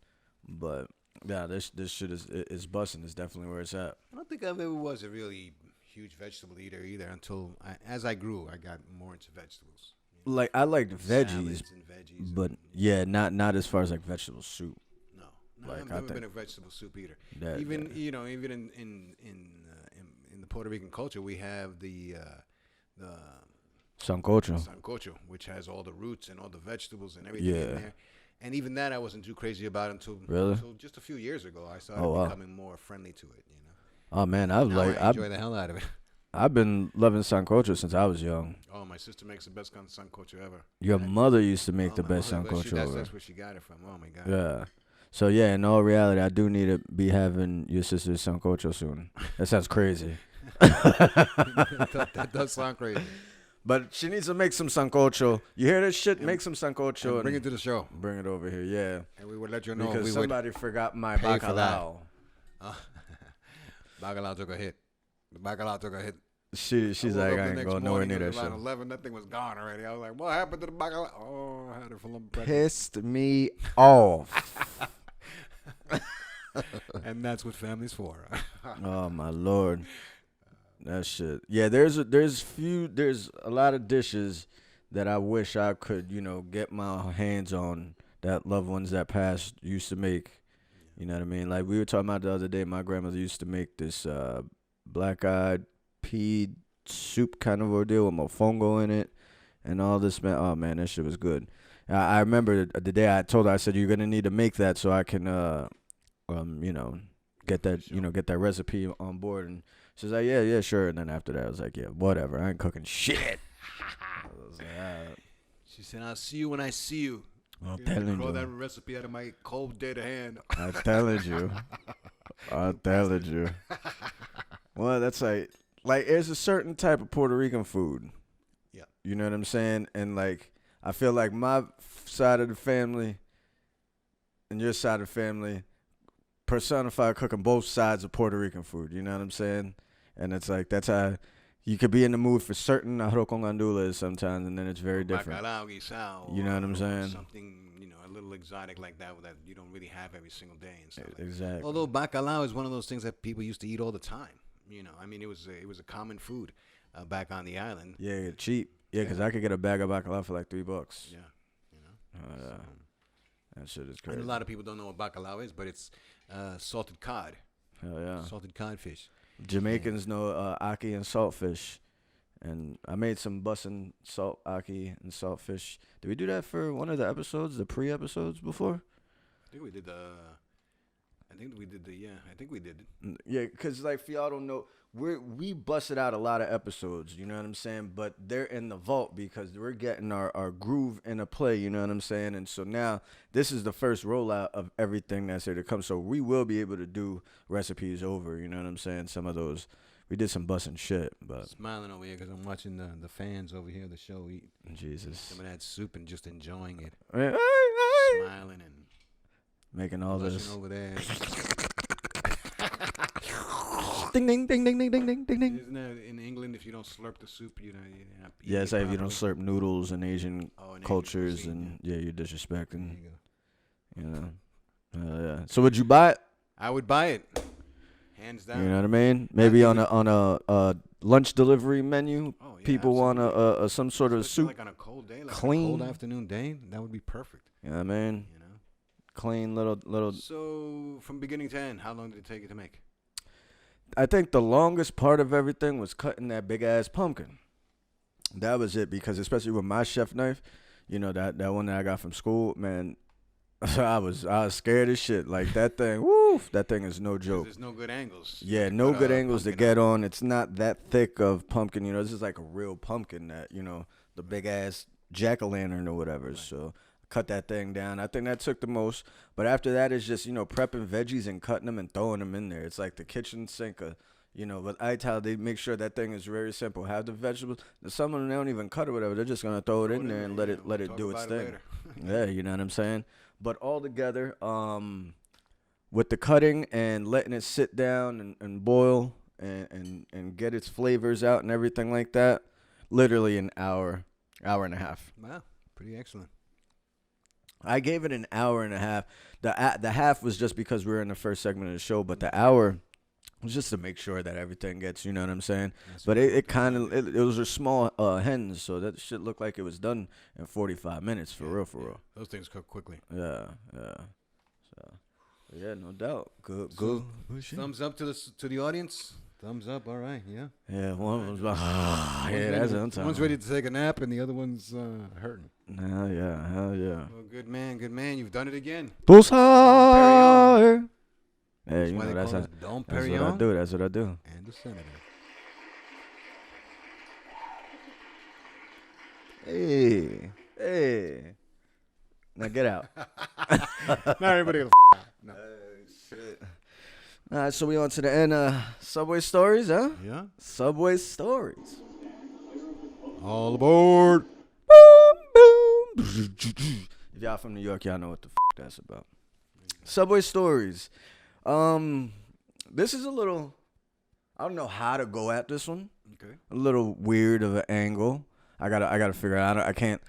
But yeah, this shit is busting. It's definitely where it's at.
I don't think I ever was a really huge vegetable eater either until as I grew, I got more into vegetables.
Like I liked veggies,
veggies
but not as far as like vegetable soup.
No, I've never been a vegetable soup eater. Even in the Puerto Rican culture, we have the sancocho, which has all the roots and all the vegetables and everything in there. And even that I wasn't too crazy about until just a few years ago. I started becoming more friendly to it.
Oh man, I
enjoy the hell out of it.
I've been loving sancocho since I was young.
Oh, my sister makes the best sancocho ever.
Your mother used to make the best sancocho.
That's where she got it from. Oh my god.
Yeah. So yeah, in all reality, I do need to be having your sister's sancocho soon. That sounds crazy.
that does sound crazy.
But she needs to make some sancocho. You hear this shit? Make some sancocho.
And bring it to the show.
Bring it over here, yeah.
And we would let you know
because somebody forgot my bacalao.
Bacalao took a hit. The bacalao took a hit.
She's like, I ain't going nowhere near that shit.
11, that thing was gone already. I was like, what happened to the bacalao? Oh, I had it full of
pissed me off.
And that's what family's for.
Oh my lord, that shit. Yeah, there's a lot of dishes that I wish I could get my hands on that loved ones that passed used to make. You know what I mean? Like we were talking about the other day, my grandmother used to make this black-eyed pea soup kind of ordeal with mofongo in it and all this, man. Oh man, that shit was good. I remember the day I told her, I said, you're gonna need to make that so I can get that recipe on board. And she's like, yeah, sure. And then after that I was like, yeah, whatever, I ain't cooking shit. I was like, all right.
She said, I'll see you when I see you.
I'm telling you.
Throw that recipe out of my cold dead hand.
I'm telling you. I'm telling you. Well, that's like there's a certain type of Puerto Rican food.
Yeah.
You know what I'm saying? And like, I feel like my side of the family and your side of the family personify cooking both sides of Puerto Rican food. You know what I'm saying? And it's like, that's how you could be in the mood for certain arroz con gandules sometimes, and then it's very different.
Bacalao guisado,
you know what I'm saying?
Something, a little exotic like that you don't really have every single day and stuff.
Exactly.
Although bacalao is one of those things that people used to eat all the time. I mean, it was a common food back on the island.
Yeah, cheap. Yeah, because I could get a bag of bacalao for like $3.
Yeah,
that shit is crazy.
And a lot of people don't know what bacalao is, but it's salted cod.
Hell yeah.
Salted codfish.
Jamaicans know ackee and saltfish. And I made some bussin' salt ackee and saltfish. Did we do that for one of the episodes, the pre-episodes before?
I think we did the I think we did I think we did it.
Yeah, because like for y'all don't know, we busted out a lot of episodes, you know what I'm saying? But they're in the vault because we're getting our groove in a play, you know what I'm saying? And so now this is the first rollout of everything that's here to come. So we will be able to do recipes over, you know what I'm saying? Some of those, we did some busting shit, but
Smiling over here because I'm watching the fans over here, the show, eat
Jesus.
some of that soup and just enjoying it.
Hey, hey.
Smiling and
Making all
blushing
this.
over there.
Ding, ding, ding, ding, ding, ding, ding, ding, ding.
Isn't that in England, if you don't slurp the soup, you're not
Yeah, it's like if you don't
properly?
slurp noodles in Asian
In
cultures,
Asian cuisine,
and yeah, you're
There
disrespecting,
you go.
you know. Yeah. So would you buy it?
I would buy it, hands down.
You know what I mean? Maybe
think
on a lunch delivery menu.
Oh, yeah,
People want
absolutely.
some sort of
Especially
soup.
like on a cold day, like
clean.
a cold afternoon day. That would be perfect.
You know what I mean?
You know.
Clean little.
So from beginning to end, how long did it take you to make?
I think the longest part of everything was cutting that big ass pumpkin. That was it, because especially with my chef knife, you know, that one that I got from school, man, I was scared as shit. Like that thing, woo, that thing is no joke.
There's no good angles.
Yeah,
to
no
cut
good
a
angles to
pumpkin
get
out.
on. It's not that thick of pumpkin, you know. This is like a real pumpkin that, you know, the big ass jack-o'-lantern or whatever. Right. So cut that thing down. I think that took the most. But after that, it's just, you know, prepping veggies and cutting them and throwing them in there. It's like the kitchen sink. You know, with Ital, they make sure that thing is very simple. Have the vegetables. Some of them, they don't even cut it or whatever. They're just gonna throw it in there and let it do its thing. Yeah, you know what I'm saying. But all together, with the cutting and letting it sit down and boil and get its flavors out and everything like that, literally an hour and a half.
Wow, pretty excellent.
I gave it an hour and a half. The half was just because we were in the first segment of the show, but the hour was just to make sure that everything gets, you know what I'm saying? That's but it kind of, it was a small hens, so that shit looked like it was done in 45 minutes, for real.
Those things cook quickly.
Yeah. So, yeah, no doubt. Good.
Thumbs up to the audience. Thumbs up, all right, yeah.
Yeah, one of them's like, yeah, that's what I'm talking
One's ready to take a nap and the other one's hurting.
Hell yeah.
Well, good man, you've done it again.
Bullseye! Hey, you know, that's what I do. That's what I do.
And the senator.
Hey. Now get out.
Not everybody gonna no.
Shit. All right, so we on to the end of Subway Stories, huh?
Yeah.
Subway Stories.
All aboard.
Boom, boom. If y'all from New York, y'all know what the that's about. Subway Stories. This is a little, I don't know how to go at this one.
Okay.
A little weird of an angle. I gotta figure it out. I can't.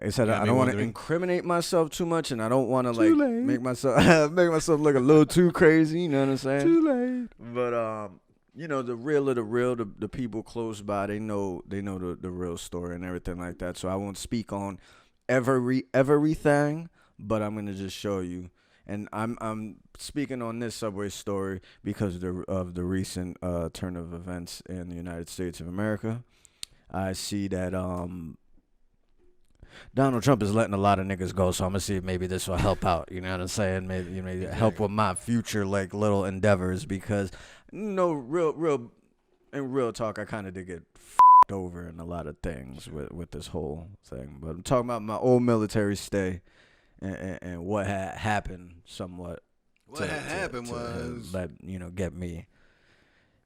I said I don't want to incriminate myself too much, and I don't want to like make myself look a little too crazy. You know what I'm saying?
Too late.
But you know, the real of the real, the people close by, they know the real story and everything like that. So I won't speak on everything, but I'm gonna just show you. And I'm speaking on this Subway story because of the recent turn of events in the United States of America. I see that Donald Trump is letting a lot of niggas go, so I'm gonna see if maybe this will help out. You know what I'm saying? Maybe help with my future like little endeavors, because real talk, I kind of did get f***ed over in a lot of things with this whole thing. But I'm talking about my old military stay and what had happened somewhat.
What had happened was
get me.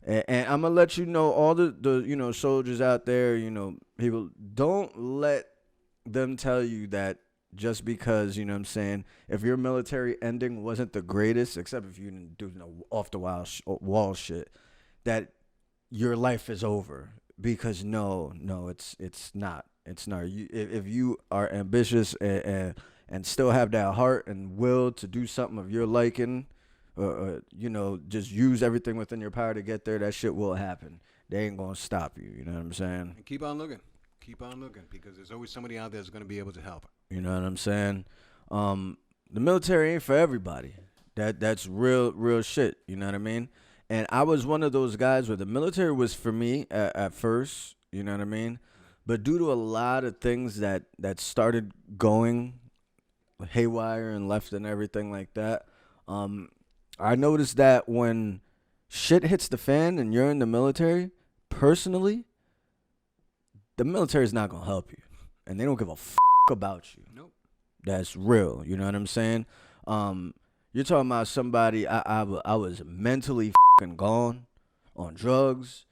And I'm gonna let you know, all the soldiers out there, people, don't let them tell you that just because, you know what I'm saying, if your military ending wasn't the greatest, except if you didn't do off the wall shit, that your life is over. Because no, it's not. It's not. If you are ambitious and still have that heart and will to do something of your liking, just use everything within your power to get there, that shit will happen. They ain't gonna stop you. You know what I'm saying?
And keep on looking, because there's always somebody out there that's gonna be able to help.
You know what I'm saying? The military ain't for everybody. That's real shit. You know what I mean? And I was one of those guys where the military was for me at first. You know what I mean? But due to a lot of things that started going haywire and left and everything like that, I noticed that when shit hits the fan and you're in the military, personally, the military is not gonna help you, and they don't give a about you.
Nope.
That's real. You know what I'm saying? You're talking about somebody. I was mentally gone on drugs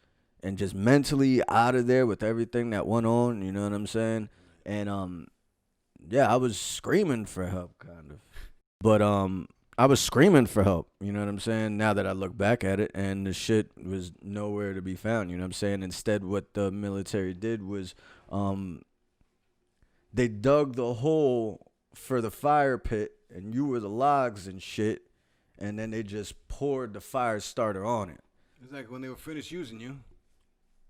and just mentally out of there with everything that went on. You know what I'm saying? And yeah, I was screaming for help, kind of. But I was screaming for help. You know what I'm saying? Now that I look back at it, and the shit was nowhere to be found. You know what I'm saying? Instead, what the military did was they dug the hole for the fire pit, and you were the logs and shit, and then they just poured the fire starter on it.
It's like when they were finished using you.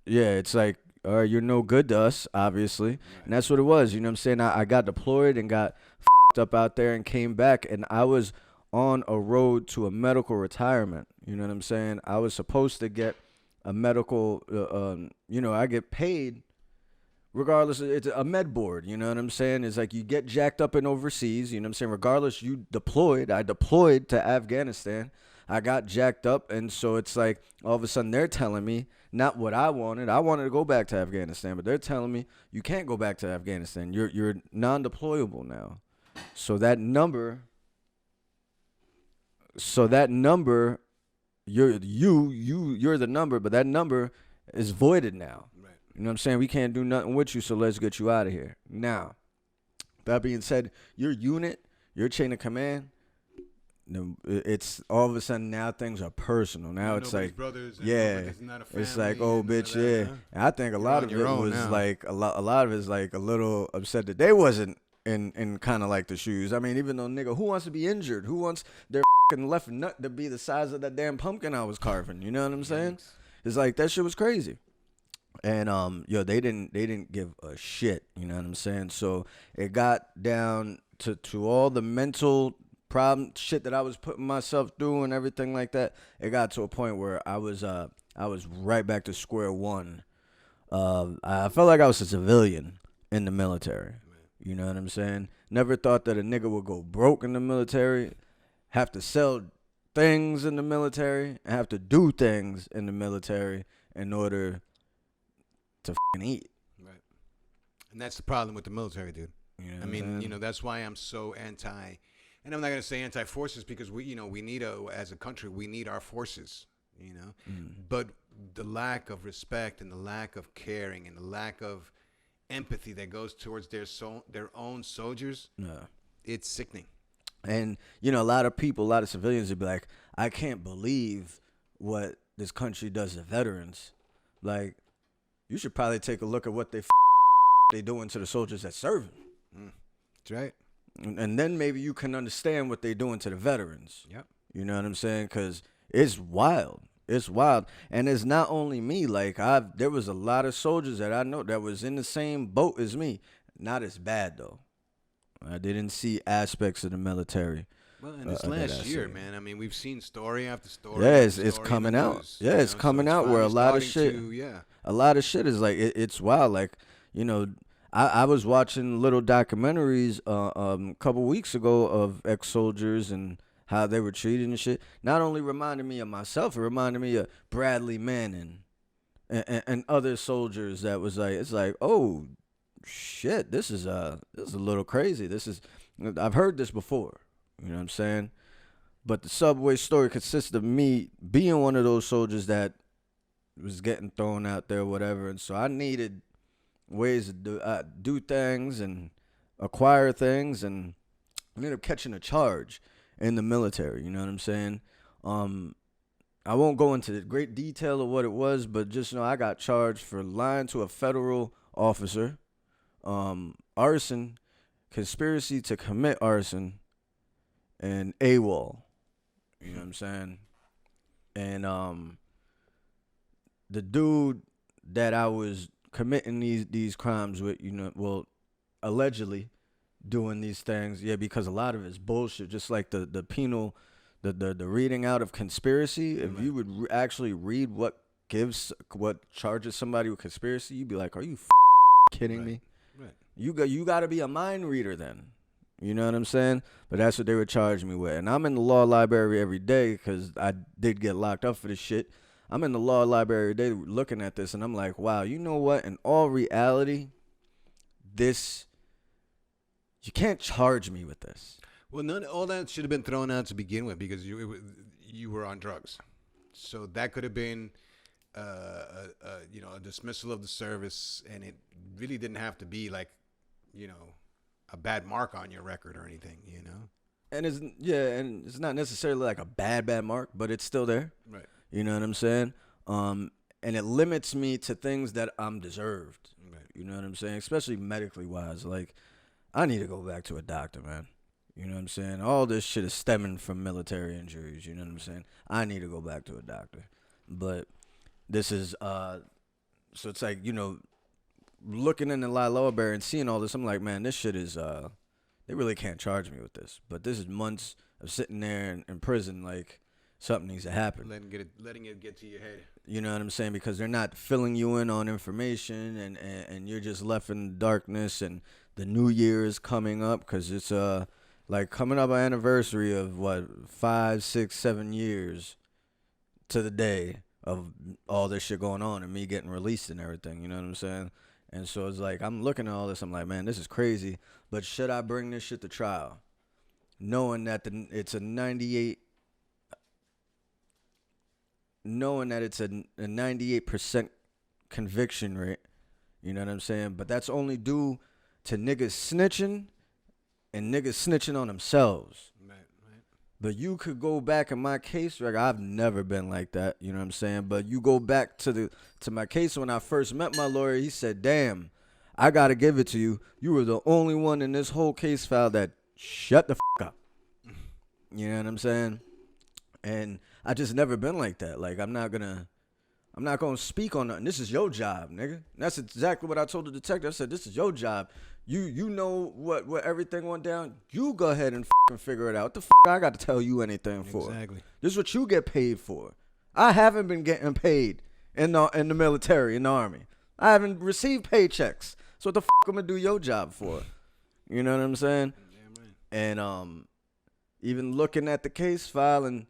Yeah, it's like, all right, you're no good to us, obviously. Right. And that's what it was. You know what I'm saying? I got deployed and got up out there and came back, and I was on a road to a medical retirement. You know what I'm saying? I was supposed to get a medical, I get paid regardless. It's a med board. You know what I'm saying? It's like you get jacked up in overseas. You know what I'm saying? Regardless, you deployed. I deployed to Afghanistan. I got jacked up, and so it's like all of a sudden they're telling me not what I wanted. I wanted to go back to Afghanistan, but they're telling me you can't go back to Afghanistan. You're non-deployable now. So that number, you're the number, but that number is voided now. Right. You know what I'm saying? We can't do nothing with you, so let's get you out of here. Now, that being said, your unit, your chain of command, it's all of a sudden now things are personal. Now it's like, it's like, oh, bitch, yeah. Huh? And I think a lot of it was now. Like a lot of it is like a little upset that they wasn't in kind of like the shoes. I mean, even though nigga, who wants to be injured? Who wants their left nut to be the size of that damn pumpkin I was carving? You know what I'm saying? It's like that shit was crazy. And they didn't give a shit. You know what I'm saying? So it got down to all the mental problem shit that I was putting myself through and everything like that. It got to a point where I was right back to square one. I felt like I was a civilian in the military. You know what I'm saying? Never thought that a nigga would go broke in the military, have to sell things in the military, and have to do things in the military in order to eat. Right.
And that's the problem with the military, dude. You know I mean, that's why I'm so anti. And I'm not going to say anti-forces because we need as a country, we need our forces, But the lack of respect and the lack of caring and the lack of empathy that goes towards their own soldiers, it's sickening.
And, a lot of civilians would be like, I can't believe what this country does to veterans. Like, you should probably take a look at what they doing to the soldiers that serve them.
That's right.
And then maybe you can understand what they're doing to the veterans.
Yep.
You know what I'm saying? Because it's wild. It's wild. And it's not only me. Like, there was a lot of soldiers that I know that was in the same boat as me. Not as bad, though. I didn't see aspects of the military.
Well, in this last year, man, I mean, we've seen story after story.
Yeah, it's coming out. Yeah, it's coming out where a lot of shit. A lot of shit is like, it's wild. Like, I was watching little documentaries a couple weeks ago of ex-soldiers and how they were treated and shit. Not only reminded me of myself, it reminded me of Bradley Manning and other soldiers that was like, it's like, oh shit, this is a little crazy. I've heard this before. You know what I'm saying? But the Subway Storie consists of me being one of those soldiers that was getting thrown out there, whatever. And so I needed ways to do things and acquire things, and I ended up catching a charge in the military. You know what I'm saying? I won't go into great detail of what it was, but just know I got charged for lying to a federal officer, arson, conspiracy to commit arson, and AWOL. You know what I'm saying? And the dude that I was committing these crimes with, allegedly doing these things, because a lot of it's bullshit. Just like the penal, the reading out of conspiracy. If you would actually read what charges somebody with conspiracy, you'd be like, are you kidding me? Right. You got to be a mind reader then. You know what I'm saying? But that's what they were charging me with. And I'm in the law library every day because I did get locked up for this shit. I'm in the law library every day looking at this, and I'm like, wow, you know what? In all reality, this, you can't charge me with this.
Well, all that should have been thrown out to begin with because you were on drugs. So that could have been, a dismissal of the service, and it really didn't have to be like, a bad mark on your record or anything,
And it's not necessarily like a bad mark, but it's still there.
Right.
You know what I'm saying? And it limits me to things that I'm deserved.
Right.
You know what I'm saying? Especially medically wise. Like, I need to go back to a doctor, man. You know what I'm saying? All this shit is stemming from military injuries. You know what I'm saying? I need to go back to a doctor. But this is, so it's like, looking in the library and seeing all this, I'm like, man, this shit is, they really can't charge me with this. But this is months of sitting there in prison, like, something needs to happen.
Letting it get to your head.
You know what I'm saying? Because they're not filling you in on information, and you're just left in darkness. And the new year is coming up because it's like coming up an anniversary of 5, 6, 7 years to the day of all this shit going on and me getting released and everything. You know what I'm saying? And so it's like I'm looking at all this. I'm like, man, this is crazy. But should I bring this shit to trial, knowing that it's a 98% conviction rate, you know what I'm saying? But that's only due to niggas snitching and niggas snitching on themselves.
Right.
But you could go back in my case, like I've never been like that, you know what I'm saying? But you go back to my case when I first met my lawyer, he said, damn, I gotta give it to you. You were the only one in this whole case file that shut the up. You know what I'm saying? And I just never been like that. Like I'm not gonna speak on nothing. This is your job, nigga. And that's exactly what I told the detective. I said, this is your job. You know what everything went down. You go ahead and figure it out. What the I got to tell you anything for?
Exactly.
This is what you get paid for. I haven't been getting paid in the military, in the army. I haven't received paychecks. So what the I'm gonna do your job for? You know what I'm saying?
Damn right.
And even looking at the case file and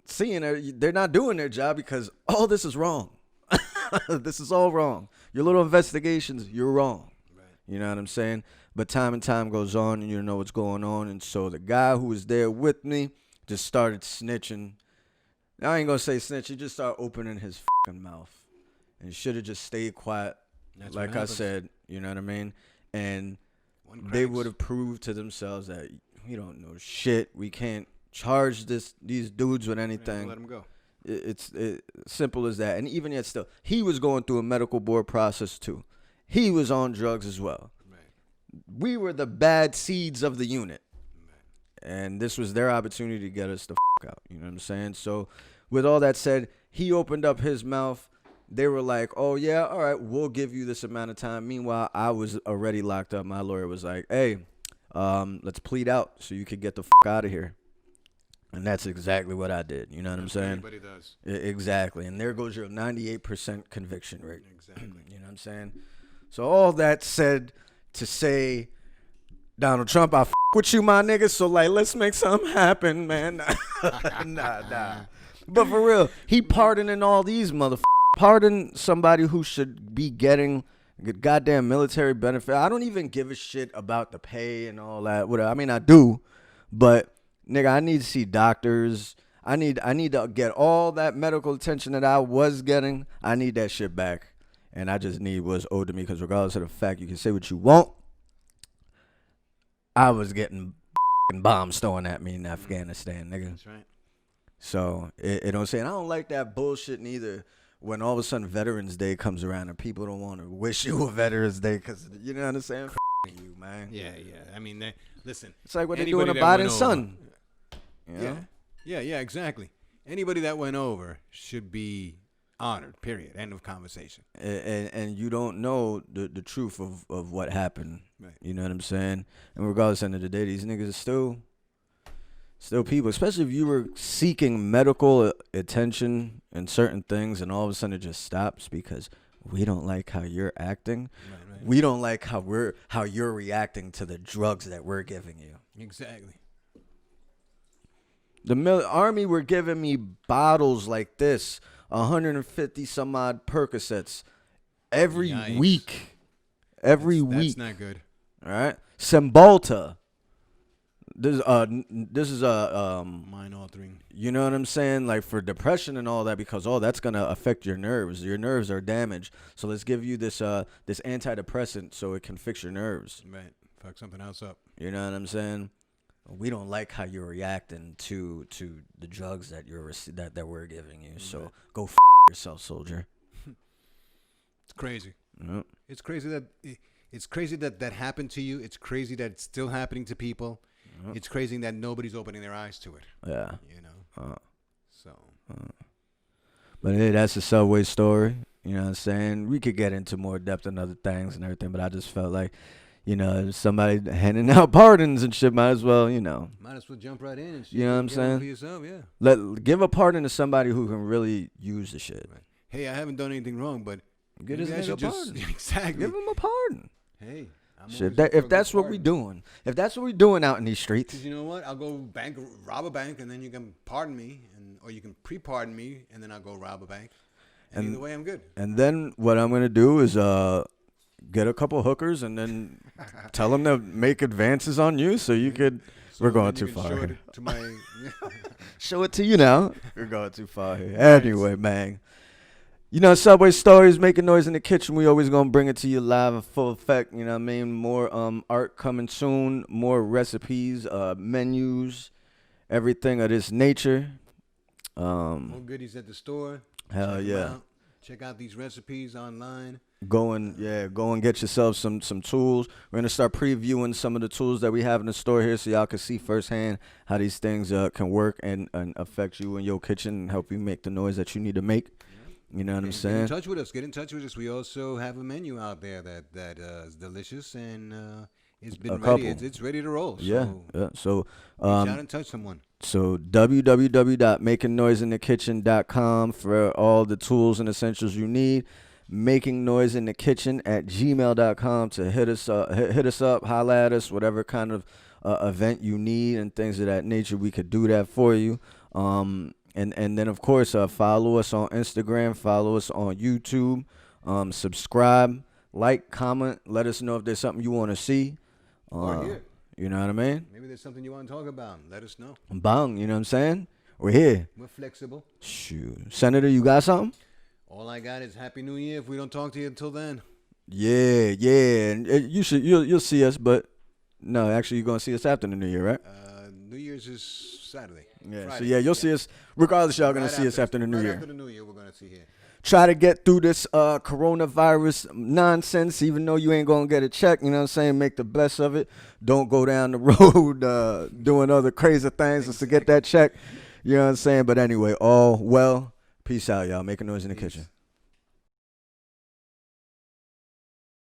seeing they're not doing their job because all this is wrong. This is all wrong. Your little investigations, you're wrong.
Right.
You know what I'm saying? But time and time goes on and you know what's going on. And so the guy who was there with me just started snitching. Now, I ain't going to say snitch. He just started opening his fucking mouth. And should have just stayed quiet.
That's
like I said, you know what I mean? And they would have proved to themselves that we don't know shit. We can't charge these dudes with anything.
Let them go.
It's simple as that. And even yet still, he was going through a medical board process too. He was on drugs as well.
Right.
We were the bad seeds of the unit.
Right.
And this was their opportunity to get us the out. You know what I'm saying? So with all that said, he opened up his mouth. They were like, oh, yeah, all right, we'll give you this amount of time. Meanwhile, I was already locked up. My lawyer was like, hey, let's plead out so you can get the out of here. And that's exactly what I did. You know what I'm saying?
Everybody does.
Exactly. And there goes your 98% conviction rate.
Exactly.
You know what I'm saying? So all that said to say, Donald Trump, I with you, my nigga. So, like, let's make something happen, man. Nah. But for real, he pardoning all these motherfuckers. Pardon somebody who should be getting goddamn military benefit. I don't even give a shit about the pay and all that. Whatever. I mean, I do, but nigga, I need to see doctors. I need to get all that medical attention that I was getting. I need that shit back, and I just need what's owed to me. Because regardless of the fact, you can say what you want, I was getting bombs thrown at me in Afghanistan, nigga.
That's right.
So it don't say. And I don't like that bullshit neither. When all of a sudden Veterans Day comes around and people don't want to wish you a Veterans Day because, you know what I'm saying? You, man.
Yeah. I mean, listen.
It's like what they're doing to Biden's son. You know?
Yeah, exactly. Anybody that went over should be honored, period. End of conversation.
And you don't know the truth of what happened.
Right.
You know what I'm saying? And regardless, at the end of the day, these niggas are still people, especially if you were seeking medical attention and certain things and all of a sudden it just stops because we don't like how you're acting.
Right.
We don't like how you're reacting to the drugs that we're giving you.
Exactly.
The army were giving me bottles like this, 150 some odd Percocets every
Yikes.
week. Every week.
That's not good.
All right. Cymbalta. This is
Mind altering.
you know what I'm saying? Like for depression and all that, because that's gonna affect your nerves. Your nerves are damaged. So let's give you this antidepressant so it can fix your nerves.
Right. Fuck something else up.
You know what I'm saying? We don't like how you're reacting to the drugs that that we're giving you. So go yourself, soldier.
It's crazy.
Yep.
It's crazy that that happened to you. It's crazy that it's still happening to people.
Yep.
It's crazy that nobody's opening their eyes to it.
Yeah.
You know. So.
But hey, that's the Subway story. You know what I'm saying? We could get into more depth and other things and everything, but I just felt like, somebody handing out pardons and shit, might as well,
Might as well jump right in and shit.
You know what I'm
Get
saying?
one for yourself, yeah.
Give a pardon to somebody who can really use the shit.
Right. Hey, I haven't done anything wrong, but
Get his nigga a pardon.
Exactly.
Give him a pardon.
Hey, I'm
Shit,
always
if that's what we doing, out in these streets,
because you know what, I'll go rob a bank, and then you can pardon me, or you can pre-pardon me, and then I'll go rob a bank. And either way, I'm good.
And then what I'm gonna do is get a couple hookers and then tell them to make advances on you, so you could.
So
we're going
then
too
you can
far.
Show it to my.
Show it to you now. We're going too far here. Anyway, man. Subway Stories, making noise in the kitchen. We always gonna bring it to you live in full effect. You know what I mean? More art coming soon. More recipes, menus, everything of this nature.
More goodies at the store.
Hell yeah.
Check out these recipes online.
Go and get yourself some tools. We're gonna start previewing some of the tools that we have in the store here, so y'all can see firsthand how these things can work and affect you in your kitchen and help you make the noise that you need to make. You know what I'm saying?
Get in touch with us. We also have a menu out there that is delicious and it's been ready. It's ready to roll. So
yeah. So
reach out and touch someone.
So www.makingnoiseinthekitchen.com for all the tools and essentials you need. makingnoiseinthekitchen@gmail.com to hit us up, holla at us, whatever kind of event you need and things of that nature. We could do that for you. And then of course follow us on Instagram, follow us on YouTube, subscribe, like, comment, let us know if there's something you want to see.
Or here.
You know what I mean?
Maybe there's something you want to talk about. Let us know.
Bang, you know what I'm saying? We're here.
We're flexible.
Shoot. Senator, you got something?
All I got is Happy New Year if we don't talk to you until then.
Yeah. And you'll see us, but no, actually you're gonna see us after the New Year, right?
New Year's is Saturday.
Yeah.
Friday.
So yeah, you'll see us regardless. Y'all gonna see us after the New Year.
After the New Year, we're gonna see here.
Try to get through this coronavirus nonsense, even though you ain't gonna get a check. You know what I'm saying? Make the best of it. Don't go down the road doing other crazy things just to get that check. You know what I'm saying? But anyway, all well. Peace out, y'all. Make a noise in the kitchen.